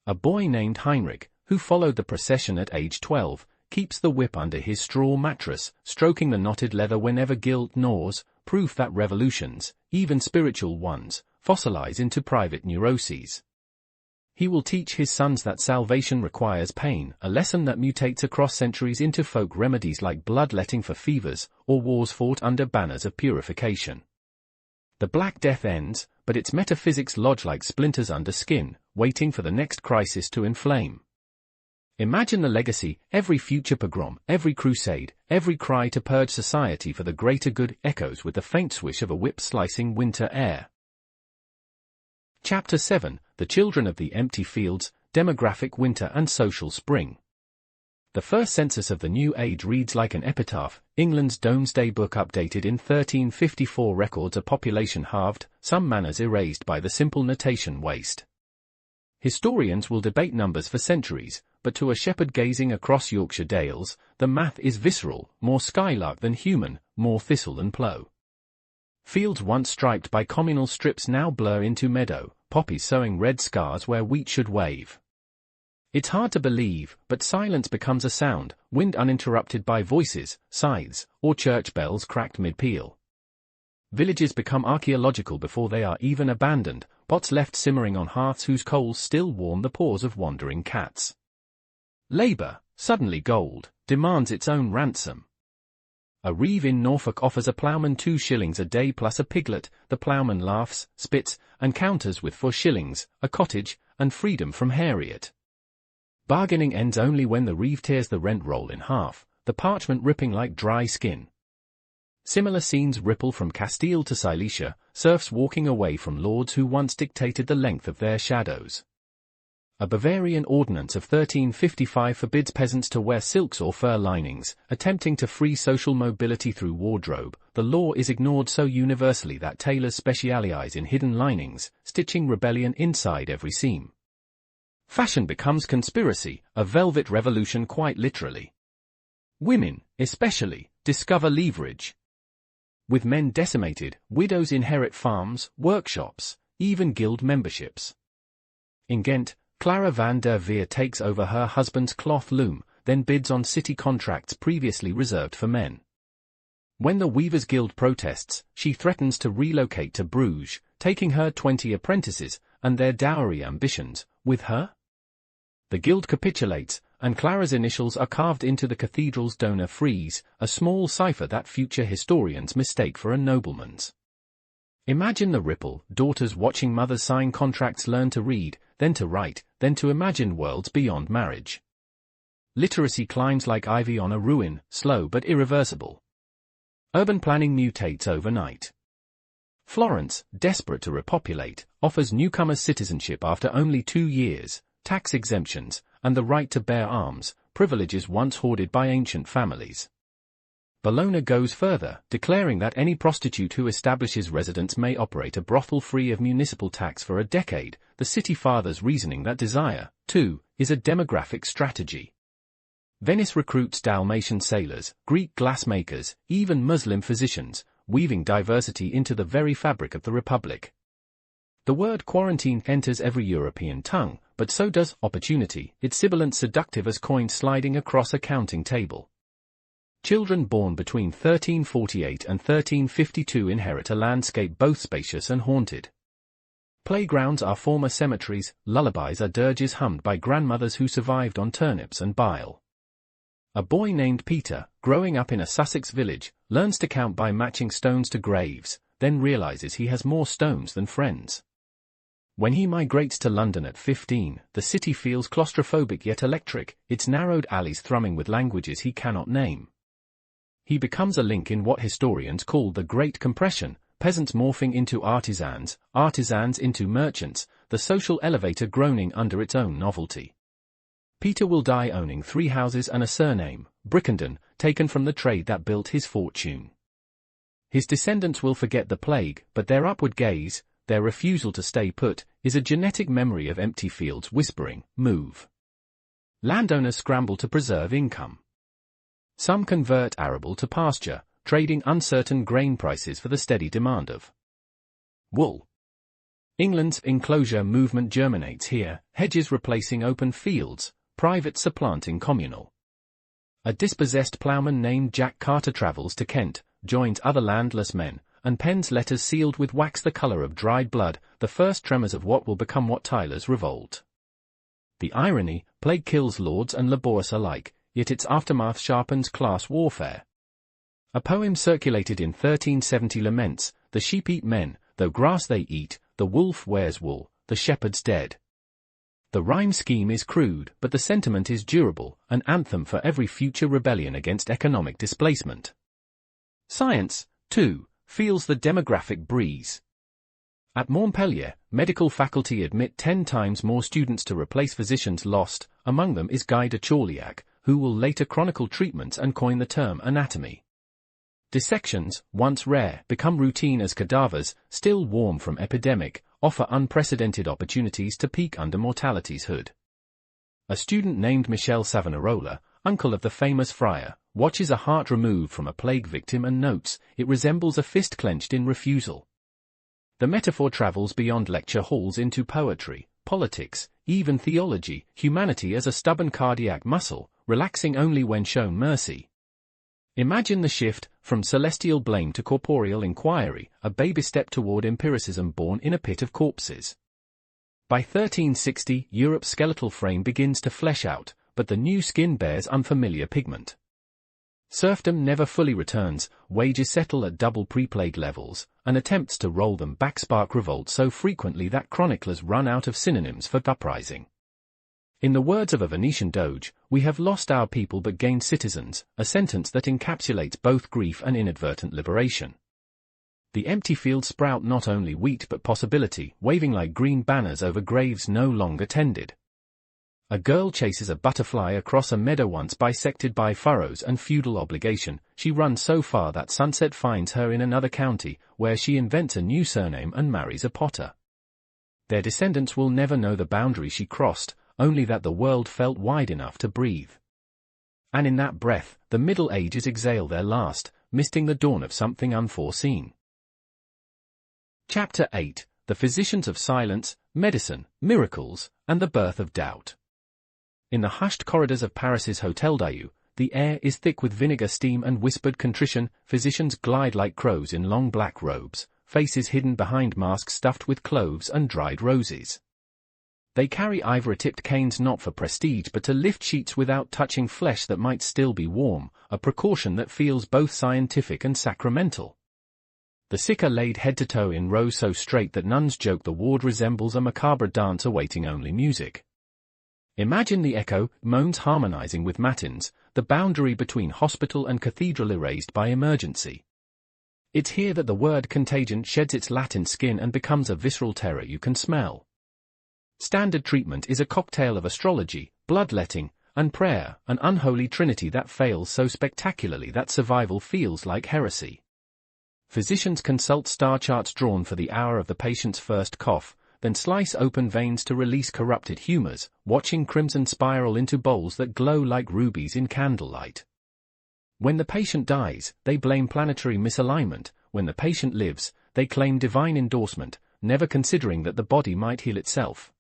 Speaker 1: A boy named Heinrich, who followed the procession at age 12, keeps the whip under his straw mattress, stroking the knotted leather whenever guilt gnaws, proof that revolutions, even spiritual ones, fossilize into private neuroses. He will teach his sons that salvation requires pain, a lesson that mutates across centuries into folk remedies like bloodletting for fevers, or wars fought under banners of purification. The Black Death ends, but its metaphysics lodge like splinters under skin, waiting for the next crisis to inflame. Imagine the legacy: every future pogrom, every crusade, every cry to purge society for the greater good echoes with the faint swish of a whip-slicing winter air. Chapter 7: The Children of the Empty Fields, Demographic Winter and Social Spring. The first census of the new age reads like an epitaph. England's Domesday Book updated in 1354 records a population halved, some manners erased by the simple notation waste. Historians will debate numbers for centuries, but to a shepherd gazing across Yorkshire dales, the math is visceral: more skylark than human, more thistle than plough. Fields once striped by communal strips now blur into meadow, poppies sowing red scars where wheat should wave. It's hard to believe, but silence becomes a sound, wind uninterrupted by voices, scythes, or church bells cracked mid-peal. Villages become archaeological before they are even abandoned, pots left simmering on hearths whose coals still warm the paws of wandering cats. Labour, suddenly gold, demands its own ransom. A reeve in Norfolk offers a ploughman 2 shillings a day plus a piglet. The ploughman laughs, spits, and counters with 4 shillings, a cottage, and freedom from Harriet. Bargaining ends only when the reeve tears the rent roll in half, the parchment ripping like dry skin. Similar scenes ripple from Castile to Silesia, serfs walking away from lords who once dictated the length of their shadows. A Bavarian ordinance of 1355 forbids peasants to wear silks or fur linings, attempting to free social mobility through wardrobe. The law is ignored so universally that tailors specialize in hidden linings, stitching rebellion inside every seam. Fashion becomes conspiracy, a velvet revolution quite literally. Women, especially, discover leverage. With men decimated, widows inherit farms, workshops, even guild memberships. In Ghent, Clara van der Veer takes over her husband's cloth loom, then bids on city contracts previously reserved for men. When the Weavers' Guild protests, she threatens to relocate to Bruges, taking her 20 apprentices, and their dowry ambitions, with her. The guild capitulates, and Clara's initials are carved into the cathedral's donor frieze, a small cipher that future historians mistake for a nobleman's. Imagine the ripple: daughters watching mothers sign contracts learn to read, then to write, then to imagine worlds beyond marriage. Literacy climbs like ivy on a ruin, slow but irreversible. Urban planning mutates overnight. Florence, desperate to repopulate, offers newcomers citizenship after only 2 years, tax exemptions, and the right to bear arms, privileges once hoarded by ancient families. Bologna goes further, declaring that any prostitute who establishes residence may operate a brothel free of municipal tax for a decade, the city fathers reasoning that desire, too, is a demographic strategy. Venice recruits Dalmatian sailors, Greek glassmakers, even Muslim physicians, weaving diversity into the very fabric of the Republic. The word quarantine enters every European tongue, but so does opportunity, its sibilant seductive as coins sliding across a counting table. Children born between 1348 and 1352 inherit a landscape both spacious and haunted. Playgrounds are former cemeteries, lullabies are dirges hummed by grandmothers who survived on turnips and bile. A boy named Peter, growing up in a Sussex village, learns to count by matching stones to graves, then realizes he has more stones than friends. When he migrates to London at 15, the city feels claustrophobic yet electric, its narrowed alleys thrumming with languages he cannot name. He becomes a link in what historians call the Great Compression, peasants morphing into artisans, artisans into merchants, the social elevator groaning under its own novelty. Peter will die owning 3 houses and a surname, Brickenden, taken from the trade that built his fortune. His descendants will forget the plague, but their upward gaze, their refusal to stay put, is a genetic memory of empty fields whispering, move. Landowners scramble to preserve income. Some convert arable to pasture, trading uncertain grain prices for the steady demand of wool. England's enclosure movement germinates here, hedges replacing open fields, private supplanting communal. A dispossessed ploughman named Jack Carter travels to Kent, joins other landless men, and pens letters sealed with wax the colour of dried blood, the first tremors of what will become Wat Tyler's revolt. The irony, plague kills lords and laborers alike, yet its aftermath sharpens class warfare. A poem circulated in 1370 laments, the sheep eat men, though grass they eat, the wolf wears wool, the shepherd's dead. The rhyme scheme is crude, but the sentiment is durable, an anthem for every future rebellion against economic displacement. Science, too, feels the demographic breeze. At Montpellier, medical faculty admit 10 times more students to replace physicians lost. Among them is Guy de Chauliac, who will later chronicle treatments and coin the term anatomy. Dissections, once rare, become routine as cadavers, still warm from epidemic, offer unprecedented opportunities to peek under mortality's hood. A student named Michel Savonarola, uncle of the famous friar, watches a heart removed from a plague victim and notes, it resembles a fist clenched in refusal. The metaphor travels beyond lecture halls into poetry, politics, even theology, humanity as a stubborn cardiac muscle, relaxing only when shown mercy. Imagine the shift, from celestial blame to corporeal inquiry, a baby step toward empiricism born in a pit of corpses. By 1360, Europe's skeletal frame begins to flesh out, but the new skin bears unfamiliar pigment. Serfdom never fully returns, wages settle at double pre-plague levels, and attempts to roll them back spark revolt so frequently that chroniclers run out of synonyms for uprising. In the words of a Venetian doge, we have lost our people but gained citizens, a sentence that encapsulates both grief and inadvertent liberation. The empty fields sprout not only wheat but possibility, waving like green banners over graves no longer tended. A girl chases a butterfly across a meadow once bisected by furrows and feudal obligation. She runs so far that sunset finds her in another county, where she invents a new surname and marries a potter. Their descendants will never know the boundary she crossed, only that the world felt wide enough to breathe. And in that breath, the Middle Ages exhale their last, misting the dawn of something unforeseen. Chapter 8, The Physicians of Silence, Medicine, Miracles, and the Birth of Doubt. In the hushed corridors of Paris's Hôtel Dieu, the air is thick with vinegar steam and whispered contrition. Physicians glide like crows in long black robes, faces hidden behind masks stuffed with cloves and dried roses. They carry ivory-tipped canes not for prestige but to lift sheets without touching flesh that might still be warm, a precaution that feels both scientific and sacramental. The sick are laid head to toe in rows so straight that nuns joke the ward resembles a macabre dance awaiting only music. Imagine the echo, moans harmonizing with matins, the boundary between hospital and cathedral erased by emergency. It's here that the word contagion sheds its Latin skin and becomes a visceral terror you can smell. Standard treatment is a cocktail of astrology, bloodletting, and prayer, an unholy trinity that fails so spectacularly that survival feels like heresy. Physicians consult star charts drawn for the hour of the patient's first cough, then slice open veins to release corrupted humors, watching crimson spiral into bowls that glow like rubies in candlelight. When the patient dies, they blame planetary misalignment. When the patient lives, they claim divine endorsement, never considering that the body might heal itself.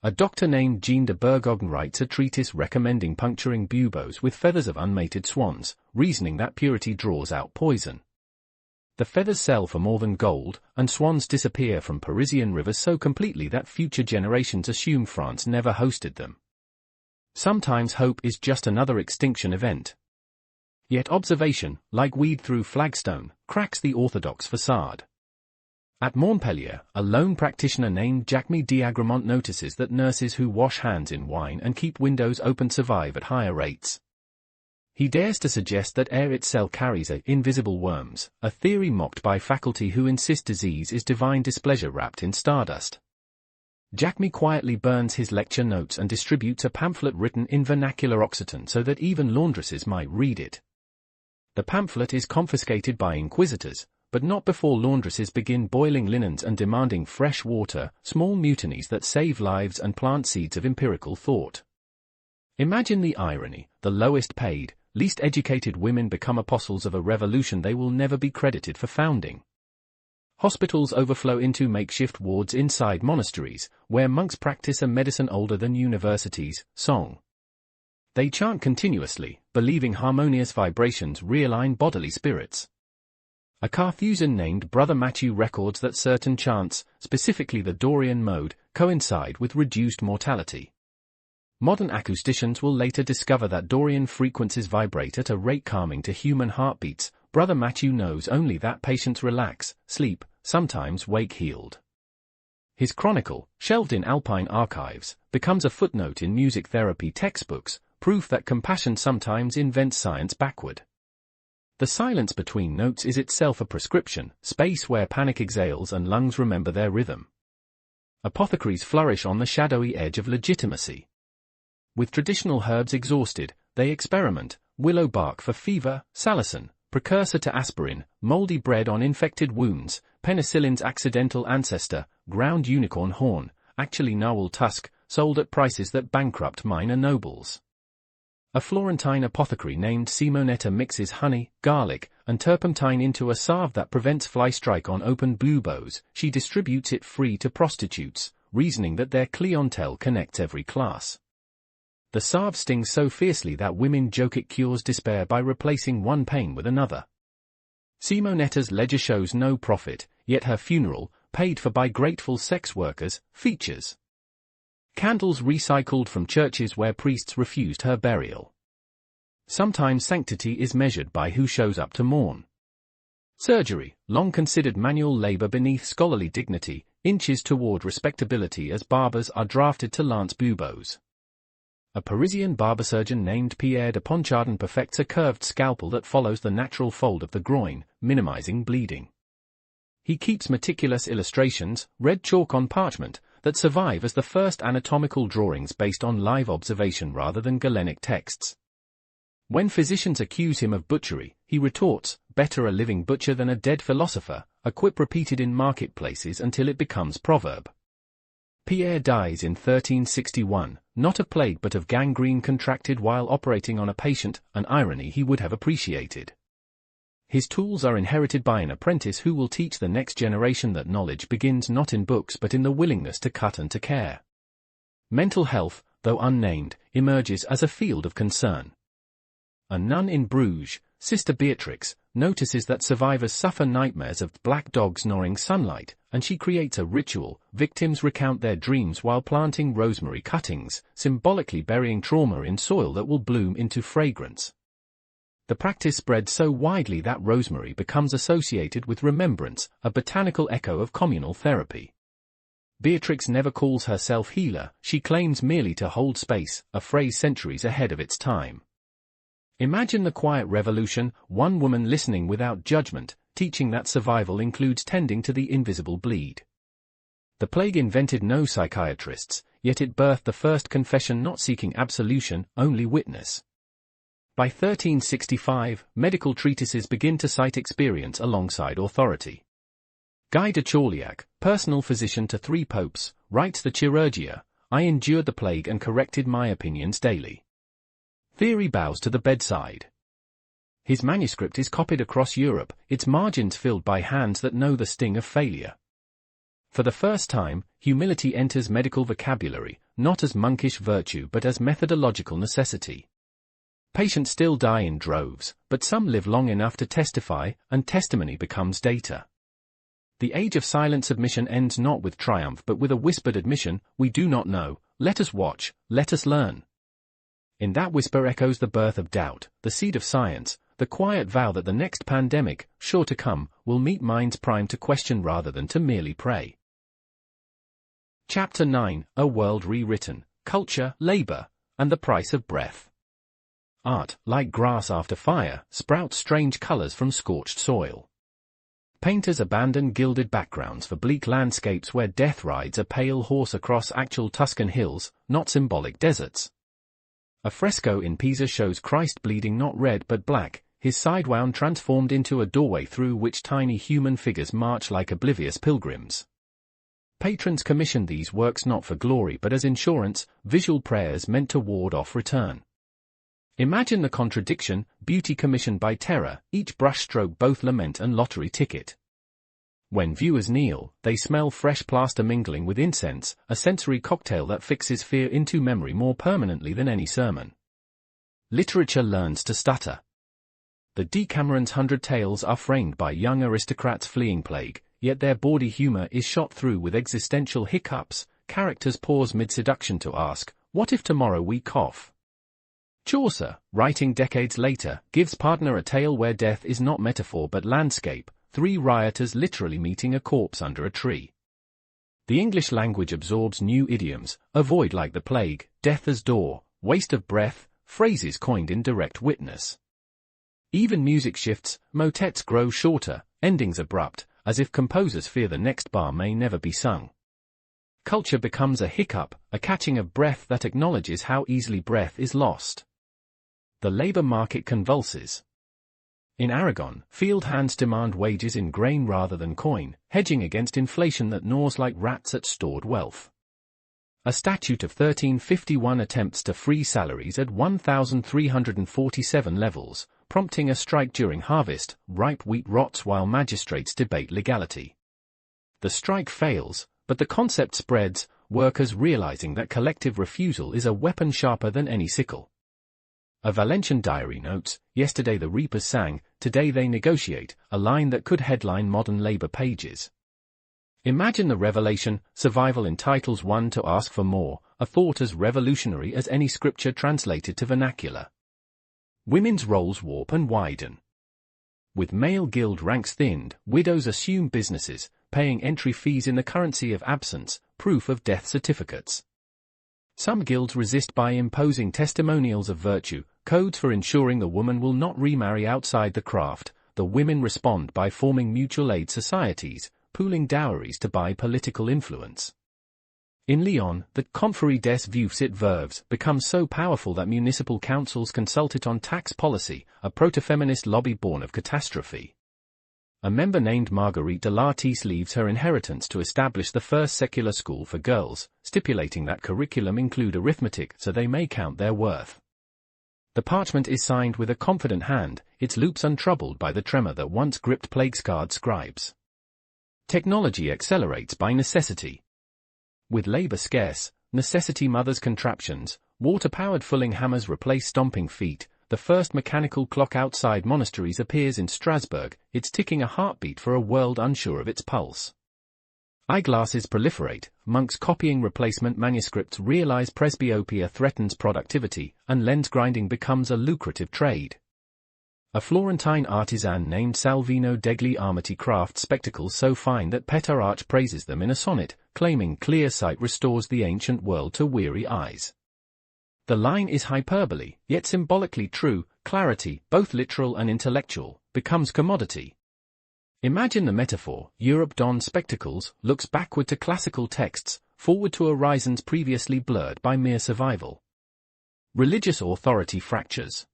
Speaker 1: A doctor named Jean de Bourgogne writes a treatise recommending puncturing buboes with feathers of unmated swans, reasoning that purity draws out poison. The feathers sell for more than gold, and swans disappear from Parisian rivers so completely that future generations assume France never hosted them. Sometimes hope is just another extinction event. Yet observation, like weed through flagstone, cracks the orthodox facade. At Montpellier, a lone practitioner named Jacques d'Agremont notices that nurses who wash hands in wine and keep windows open survive at higher rates. He dares to suggest that air itself carries invisible worms, a theory mocked by faculty who insist disease is divine displeasure wrapped in stardust. Jacques quietly burns his lecture notes and distributes a pamphlet written in vernacular Occitan so that even laundresses might read it. The pamphlet is confiscated by inquisitors, but not before laundresses begin boiling linens and demanding fresh water, small mutinies that save lives and plant seeds of empirical thought. Imagine the irony: the lowest paid, least educated women become apostles of a revolution they will never be credited for founding. Hospitals overflow into makeshift wards inside monasteries, where monks practice a medicine older than universities, song. They chant continuously, believing harmonious vibrations realign bodily spirits. A Carthusian named Brother Matthew records that certain chants, specifically the Dorian mode, coincide with reduced mortality. Modern acousticians will later discover that Dorian frequencies vibrate at a rate calming to human heartbeats. Brother Matthew knows only that patients relax, sleep, sometimes wake healed. His chronicle, shelved in Alpine archives, becomes a footnote in music therapy textbooks, proof that compassion sometimes invents science backward. The silence between notes is itself a prescription, space where panic exhales and lungs remember their rhythm. Apothecaries flourish on the shadowy edge of legitimacy. With traditional herbs exhausted, they experiment: willow bark for fever, salicin, precursor to aspirin, moldy bread on infected wounds, penicillin's accidental ancestor, ground unicorn horn, actually narwhal tusk, sold at prices that bankrupt minor nobles. A Florentine apothecary named Simonetta mixes honey, garlic, and turpentine into a salve that prevents fly strike on open buboes. She distributes it free to prostitutes, reasoning that their clientele connects every class. The salve stings so fiercely that women joke it cures despair by replacing one pain with another. Simonetta's ledger shows no profit, yet her funeral, paid for by grateful sex workers, features candles recycled from churches where priests refused her burial. Sometimes sanctity is measured by who shows up to mourn. Surgery, long considered manual labor beneath scholarly dignity, inches toward respectability as barbers are drafted to lance buboes. A Parisian barbersurgeon named Pierre de Ponchardin perfects a curved scalpel that follows the natural fold of the groin, minimizing bleeding. He keeps meticulous illustrations, red chalk on parchment, that survive as the first anatomical drawings based on live observation rather than Galenic texts. When physicians accuse him of butchery, he retorts, "Better a living butcher than a dead philosopher," a quip repeated in marketplaces until it becomes proverb. Pierre dies in 1361, not of plague but of gangrene contracted while operating on a patient, an irony he would have appreciated. His tools are inherited by an apprentice who will teach the next generation that knowledge begins not in books but in the willingness to cut and to care. Mental health, though unnamed, emerges as a field of concern. A nun in Bruges, Sister Beatrix, notices that survivors suffer nightmares of black dogs gnawing sunlight, and she creates a ritual. Victims recount their dreams while planting rosemary cuttings, symbolically burying trauma in soil that will bloom into fragrance. The practice spreads so widely that rosemary becomes associated with remembrance, a botanical echo of communal therapy. Beatrix never calls herself healer, she claims merely to hold space, a phrase centuries ahead of its time. Imagine the quiet revolution, one woman listening without judgment, teaching that survival includes tending to the invisible bleed. The plague invented no psychiatrists, yet it birthed the first confession not seeking absolution, only witness. By 1365, medical treatises begin to cite experience alongside authority. Guy de Chauliac, personal physician to 3 popes, writes the Chirurgia, "I endured the plague and corrected my opinions daily." Theory bows to the bedside. His manuscript is copied across Europe, its margins filled by hands that know the sting of failure. For the first time, humility enters medical vocabulary, not as monkish virtue but as methodological necessity. Patients still die in droves, but some live long enough to testify, and testimony becomes data. The age of silent submission ends not with triumph but with a whispered admission, "We do not know, let us watch, let us learn." In that whisper echoes the birth of doubt, the seed of science, the quiet vow that the next pandemic, sure to come, will meet minds primed to question rather than to merely pray. Chapter 9, A World Rewritten, Culture, Labor, and the Price of Breath. Art, like grass after fire, sprouts strange colors from scorched soil. Painters abandon gilded backgrounds for bleak landscapes where death rides a pale horse across actual Tuscan hills, not symbolic deserts. A fresco in Pisa shows Christ bleeding not red but black, his sidewound transformed into a doorway through which tiny human figures march like oblivious pilgrims. Patrons commission these works not for glory but as insurance, visual prayers meant to ward off return. Imagine the contradiction, beauty commissioned by terror, each brushstroke both lament and lottery ticket. When viewers kneel, they smell fresh plaster mingling with incense, a sensory cocktail that fixes fear into memory more permanently than any sermon. Literature learns to stutter. The Decameron's 100 Tales are framed by young aristocrats fleeing plague, yet their bawdy humor is shot through with existential hiccups. Characters pause mid-seduction to ask, what if tomorrow we cough? Chaucer, writing decades later, gives Partner a tale where death is not metaphor but landscape, 3 rioters literally meeting a corpse under a tree. The English language absorbs new idioms, avoid like the plague, death as door, waste of breath, phrases coined in direct witness. Even music shifts, motets grow shorter, endings abrupt, as if composers fear the next bar may never be sung. Culture becomes a hiccup, a catching of breath that acknowledges how easily breath is lost. The labor market convulses. In Aragon, field hands demand wages in grain rather than coin, hedging against inflation that gnaws like rats at stored wealth. A statute of 1351 attempts to freeze salaries at 1,347 levels, prompting a strike during harvest. Ripe wheat rots while magistrates debate legality. The strike fails, but the concept spreads, workers realizing that collective refusal is a weapon sharper than any sickle. A Valencian diary notes, yesterday the reapers sang, today they negotiate, a line that could headline modern labor pages. Imagine the revelation, survival entitles one to ask for more, a thought as revolutionary as any scripture translated to vernacular. Women's roles warp and widen. With male guild ranks thinned, widows assume businesses, paying entry fees in the currency of absence, proof of death certificates. Some guilds resist by imposing testimonials of virtue, codes for ensuring the woman will not remarry outside the craft. The women respond by forming mutual aid societies, pooling dowries to buy political influence. In Lyon, the Confrérie des Veufs et Veuves becomes so powerful that municipal councils consult it on tax policy, a proto-feminist lobby born of catastrophe. A member named Marguerite de Lartisse leaves her inheritance to establish the first secular school for girls, stipulating that curriculum include arithmetic so they may count their worth. The parchment is signed with a confident hand, its loops untroubled by the tremor that once gripped plague-scarred scribes. Technology accelerates by necessity. With labor scarce, necessity mothers contraptions, water-powered fulling hammers replace stomping feet. The first mechanical clock outside monasteries appears in Strasbourg, it's ticking a heartbeat for a world unsure of its pulse. Eyeglasses proliferate, monks copying replacement manuscripts realize presbyopia threatens productivity, and lens grinding becomes a lucrative trade. A Florentine artisan named Salvino degli Armati crafts spectacles so fine that Petrarch praises them in a sonnet, claiming clear sight restores the ancient world to weary eyes. The line is hyperbole, yet symbolically true, clarity, both literal and intellectual, becomes commodity. Imagine the metaphor, Europe dons spectacles, looks backward to classical texts, forward to horizons previously blurred by mere survival. Religious authority fractures.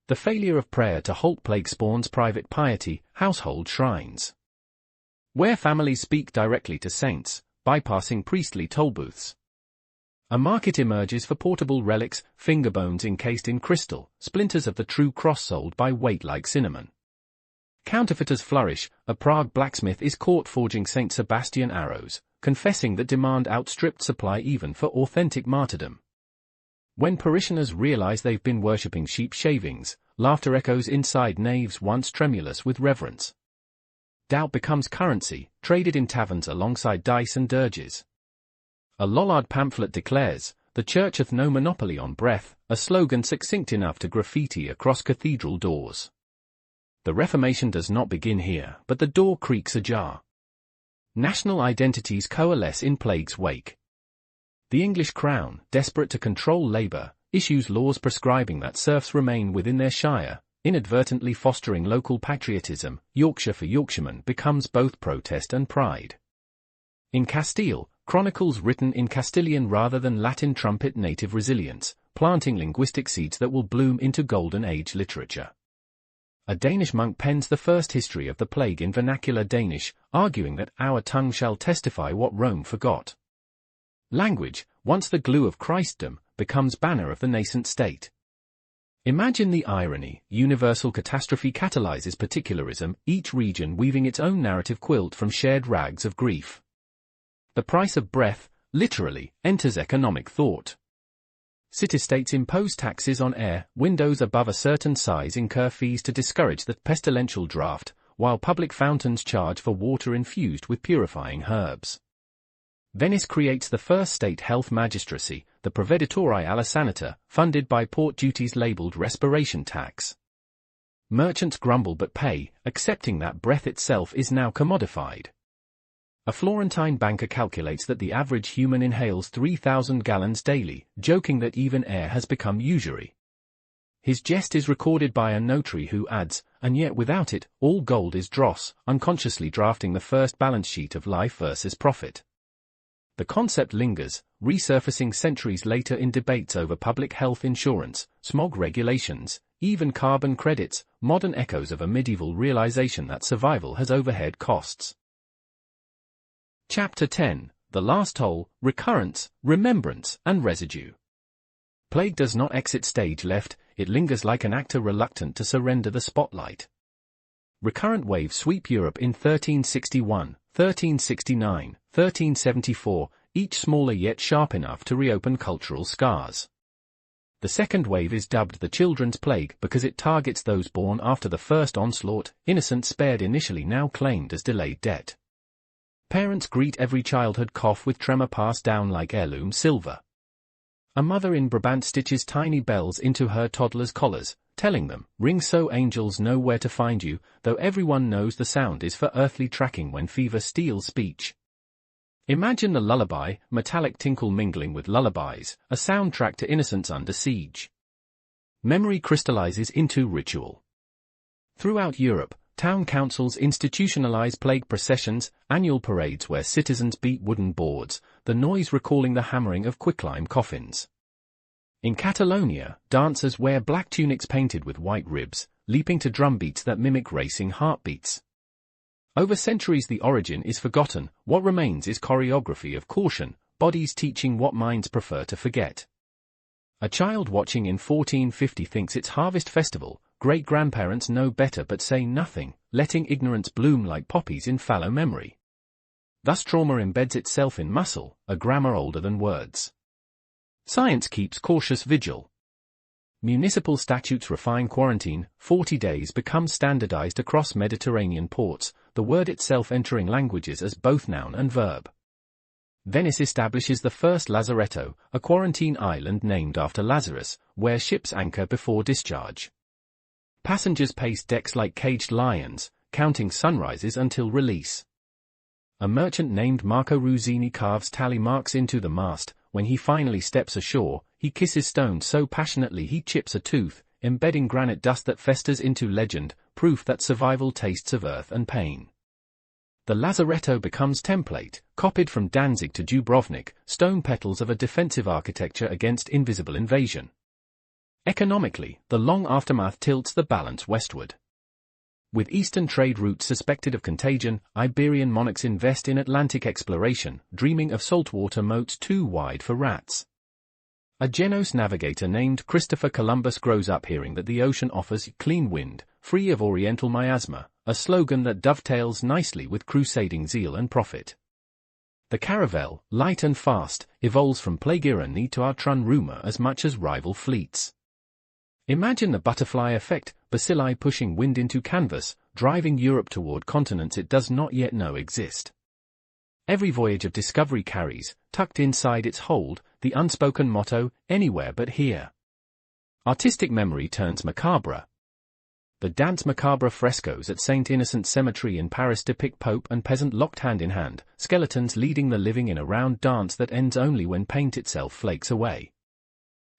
Speaker 1: The failure of prayer to halt plague spawns private piety, household shrines. Where families speak directly to saints, bypassing priestly tollbooths. A market emerges for portable relics, finger bones encased in crystal, splinters of the true cross sold by weight like cinnamon. Counterfeiters flourish, a Prague blacksmith is caught forging St. Sebastian arrows, confessing that demand outstripped supply even for authentic martyrdom. When parishioners realize they've been worshipping sheep shavings, laughter echoes inside naves once tremulous with reverence. Doubt becomes currency, traded in taverns alongside dice and dirges. A Lollard pamphlet declares, the church hath no monopoly on breath, a slogan succinct enough to graffiti across cathedral doors. The Reformation does not begin here, but the door creaks ajar. National identities coalesce in plague's wake. The English crown, desperate to control labour, issues laws prescribing that serfs remain within their shire, inadvertently fostering local patriotism. Yorkshire for Yorkshiremen becomes both protest and pride. In Castile, chronicles written in Castilian rather than Latin trumpet native resilience, planting linguistic seeds that will bloom into Golden Age literature. A Danish monk pens the first history of the plague in vernacular Danish, arguing that our tongue shall testify what Rome forgot. Language, once the glue of Christendom, becomes banner of the nascent state. Imagine the irony, universal catastrophe catalyzes particularism, each region weaving its own narrative quilt from shared rags of grief. The price of breath, literally, enters economic thought. City-states impose taxes on air, windows above a certain size incur fees to discourage the pestilential draught, while public fountains charge for water infused with purifying herbs. Venice creates the first state health magistracy, the Provveditori alla Sanità, funded by port duties labeled respiration tax. Merchants grumble but pay, accepting that breath itself is now commodified. A Florentine banker calculates that the average human inhales 3,000 gallons daily, joking that even air has become usury. His jest is recorded by a notary who adds, and yet without it, all gold is dross, unconsciously drafting the first balance sheet of life versus profit. The concept lingers, resurfacing centuries later in debates over public health insurance, smog regulations, even carbon credits, modern echoes of a medieval realization that survival has overhead costs. Chapter 10, The Last Toll, Recurrence, Remembrance, and Residue. Plague does not exit stage left, it lingers like an actor reluctant to surrender the spotlight. Recurrent waves sweep Europe in 1361, 1369, 1374, each smaller yet sharp enough to reopen cultural scars. The second wave is dubbed the Children's Plague because it targets those born after the first onslaught, innocent spared initially now claimed as delayed debt. Parents greet every childhood cough with tremor passed down like heirloom silver. A mother in Brabant stitches tiny bells into her toddler's collars, telling them, ring so angels know where to find you, though everyone knows the sound is for earthly tracking when fever steals speech. Imagine the lullaby, metallic tinkle mingling with lullabies, a soundtrack to innocence under siege. Memory crystallizes into ritual. Throughout Europe, town councils institutionalize plague processions, annual parades where citizens beat wooden boards, the noise recalling the hammering of quicklime coffins. In Catalonia, dancers wear black tunics painted with white ribs, leaping to drumbeats that mimic racing heartbeats. Over centuries the origin is forgotten, what remains is choreography of caution, bodies teaching what minds prefer to forget. A child watching in 1450 thinks it's harvest festival, great-grandparents know better but say nothing, letting ignorance bloom like poppies in fallow memory. Thus trauma embeds itself in muscle, a grammar older than words. Science keeps cautious vigil. Municipal statutes refine quarantine, 40 days becomes standardized across Mediterranean ports, the word itself entering languages as both noun and verb. Venice establishes the first lazaretto, a quarantine island named after Lazarus, where ships anchor before discharge. Passengers pace decks like caged lions, counting sunrises until release. A merchant named Marco Ruzzini carves tally marks into the mast. When he finally steps ashore, he kisses stone so passionately he chips a tooth, embedding granite dust that festers into legend, proof that survival tastes of earth and pain. The lazaretto becomes template, copied from Danzig to Dubrovnik, stone petals of a defensive architecture against invisible invasion. Economically, the long aftermath tilts the balance westward. With eastern trade routes suspected of contagion, Iberian monarchs invest in Atlantic exploration, dreaming of saltwater moats too wide for rats. A Genos navigator named Christopher Columbus grows up hearing that the ocean offers clean wind, free of oriental miasma, a slogan that dovetails nicely with crusading zeal and profit. The caravel, light and fast, evolves from plague-era need to outrun rumor as much as rival fleets. Imagine the butterfly effect, bacilli pushing wind into canvas, driving Europe toward continents it does not yet know exist. Every voyage of discovery carries, tucked inside its hold, the unspoken motto, anywhere but here. Artistic memory turns macabre. The Danse Macabre frescoes at St. Innocent Cemetery in Paris depict Pope and peasant locked hand in hand, skeletons leading the living in a round dance that ends only when paint itself flakes away.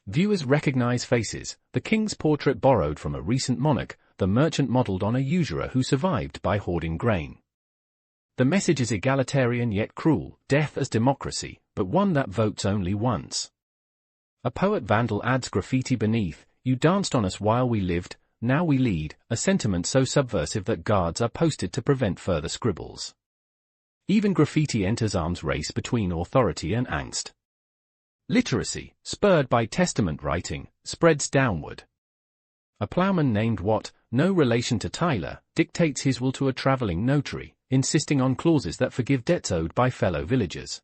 Speaker 1: Viewers recognize faces, the king's portrait borrowed from a recent monarch, the merchant modeled on a usurer who survived by hoarding grain. The message is egalitarian yet cruel, death as democracy, but one that votes only once. A poet vandal adds graffiti beneath, you danced on us while we lived, now we lead, a sentiment so subversive that guards are posted to prevent further scribbles. Even graffiti enters arms race between authority and angst. Literacy, spurred by testament writing, spreads downward. A ploughman named Watt, no relation to Tyler, dictates his will to a traveling notary, insisting on clauses that forgive debts owed by fellow villagers.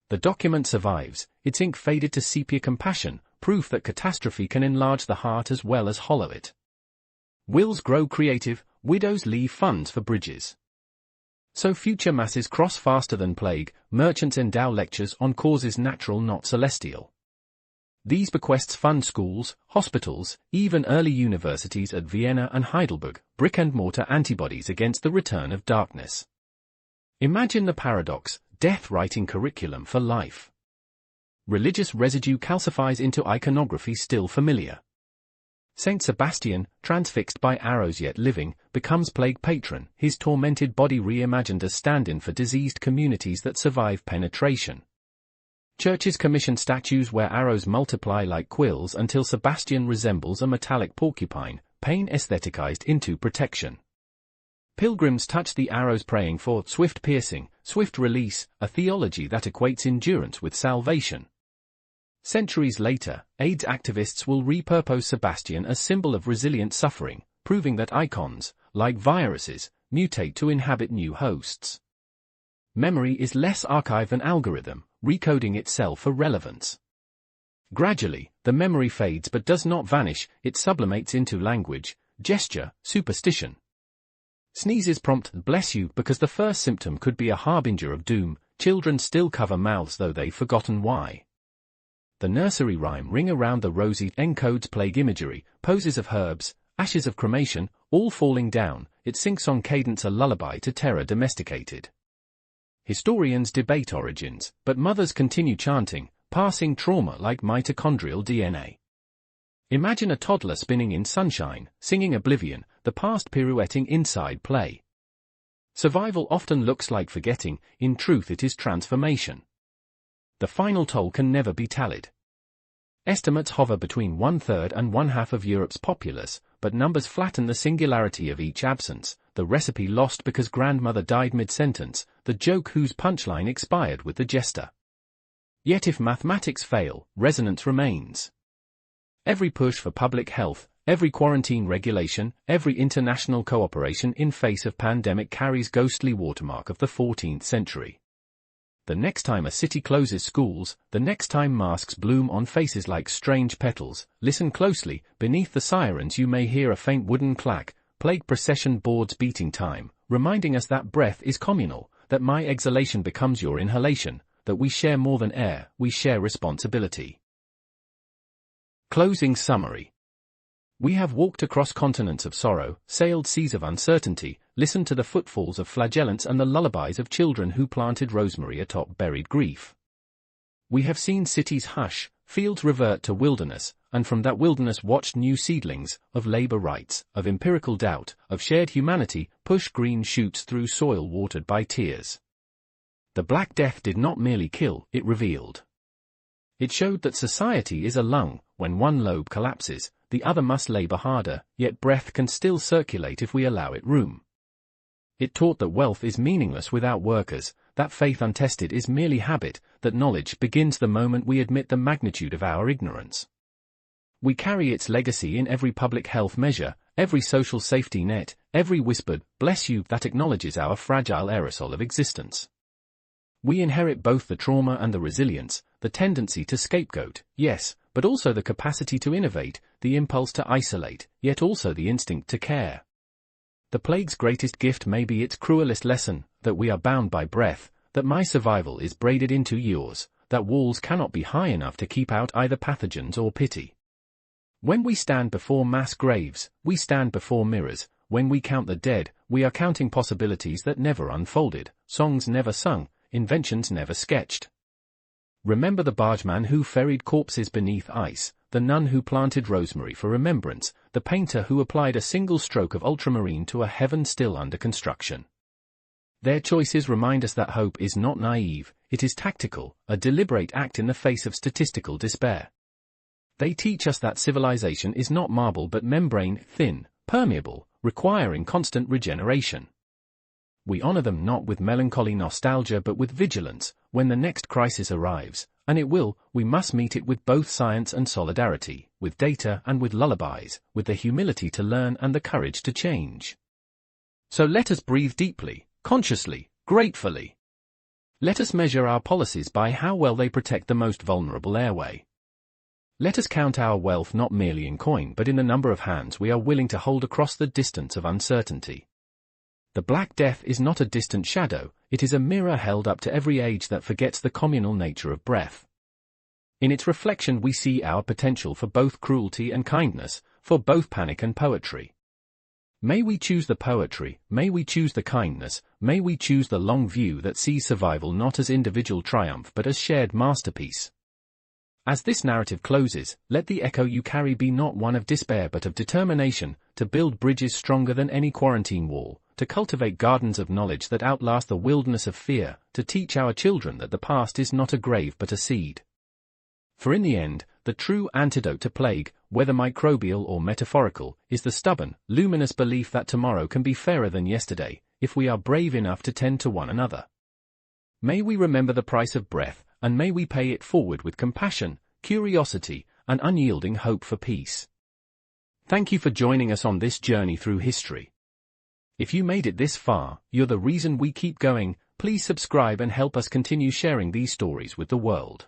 Speaker 1: The document survives, its ink faded to sepia compassion, proof that catastrophe can enlarge the heart as well as hollow it. Wills grow creative, widows leave funds for bridges. So future masses cross faster than plague, merchants endow lectures on causes natural not celestial. These bequests fund schools, hospitals, even early universities at Vienna and Heidelberg, brick-and-mortar antibodies against the return of darkness. Imagine the paradox: death writing curriculum for life. Religious residue calcifies into iconography still familiar. Saint Sebastian, transfixed by arrows yet living, becomes plague patron, his tormented body reimagined as stand-in for diseased communities that survive penetration. Churches commission statues where arrows multiply like quills until Sebastian resembles a metallic porcupine, pain aestheticized into protection. Pilgrims touch the arrows praying for swift piercing, swift release, a theology that equates endurance with salvation. Centuries later, AIDS activists will repurpose Sebastian as symbol of resilient suffering, proving that icons, like viruses, mutate to inhabit new hosts. Memory is less archive than algorithm, recoding itself for relevance. Gradually, the memory fades but does not vanish, it sublimates into language, gesture, superstition. Sneezes prompt "bless you" because the first symptom could be a harbinger of doom. Children still cover mouths though they've forgotten why. The nursery rhyme "ring around the rosy" encodes plague imagery, poses of herbs, ashes of cremation, all falling down. It sinks on cadence, a lullaby to terror domesticated. Historians debate origins, but mothers continue chanting, passing trauma like mitochondrial DNA. Imagine a toddler spinning in sunshine, singing oblivion, the past pirouetting inside play. Survival often looks like forgetting, in truth it is transformation. The final toll can never be tallied. Estimates hover between 1/3 and 1/2 of Europe's populace, but numbers flatten the singularity of each absence, the recipe lost because grandmother died mid-sentence, the joke whose punchline expired with the jester. Yet if mathematics fail, resonance remains. Every push for public health, every quarantine regulation, every international cooperation in face of pandemic carries ghostly watermark of the 14th century. The next time a city closes schools, the next time masks bloom on faces like strange petals, listen closely, beneath the sirens you may hear a faint wooden clack, plague procession boards beating time, reminding us that breath is communal, that my exhalation becomes your inhalation, that we share more than air, we share responsibility. Closing summary. We have walked across continents of sorrow, sailed seas of uncertainty, listened to the footfalls of flagellants and the lullabies of children who planted rosemary atop buried grief. We have seen cities hush, fields revert to wilderness, and from that wilderness watched new seedlings, of labor rights, of empirical doubt, of shared humanity, push green shoots through soil watered by tears. The Black Death did not merely kill, it revealed. It showed that society is a lung. When one lobe collapses, the other must labor harder, yet breath can still circulate if we allow it room. It taught that wealth is meaningless without workers, that faith untested is merely habit, that knowledge begins the moment we admit the magnitude of our ignorance. We carry its legacy in every public health measure, every social safety net, every whispered "bless you" that acknowledges our fragile aerosol of existence. We inherit both the trauma and the resilience, the tendency to scapegoat, yes, but also the capacity to innovate, the impulse to isolate, yet also the instinct to care. The plague's greatest gift may be its cruelest lesson, that we are bound by breath, that my survival is braided into yours, that walls cannot be high enough to keep out either pathogens or pity. When we stand before mass graves, we stand before mirrors. When we count the dead, we are counting possibilities that never unfolded, songs never sung, inventions never sketched. Remember the bargeman who ferried corpses beneath ice, the nun who planted rosemary for remembrance, the painter who applied a single stroke of ultramarine to a heaven still under construction. Their choices remind us that hope is not naive, it is tactical, a deliberate act in the face of statistical despair. They teach us that civilization is not marble but membrane, thin, permeable, requiring constant regeneration. We honor them not with melancholy nostalgia but with vigilance. When the next crisis arrives, and it will, we must meet it with both science and solidarity, with data and with lullabies, with the humility to learn and the courage to change. So let us breathe deeply, consciously, gratefully. Let us measure our policies by how well they protect the most vulnerable airway. Let us count our wealth not merely in coin but in the number of hands we are willing to hold across the distance of uncertainty. The Black Death is not a distant shadow, it is a mirror held up to every age that forgets the communal nature of breath. In its reflection we see our potential for both cruelty and kindness, for both panic and poetry. May we choose the poetry, may we choose the kindness, may we choose the long view that sees survival not as individual triumph but as shared masterpiece. As this narrative closes, let the echo you carry be not one of despair but of determination, to build bridges stronger than any quarantine wall, to cultivate gardens of knowledge that outlast the wilderness of fear, to teach our children that the past is not a grave but a seed. For in the end, the true antidote to plague, whether microbial or metaphorical, is the stubborn, luminous belief that tomorrow can be fairer than yesterday, if we are brave enough to tend to one another. May we remember the price of breath, and may we pay it forward with compassion, curiosity, and unyielding hope for peace. Thank you for joining us on this journey through history. If you made it this far, you're the reason we keep going. Please subscribe and help us continue sharing these stories with the world.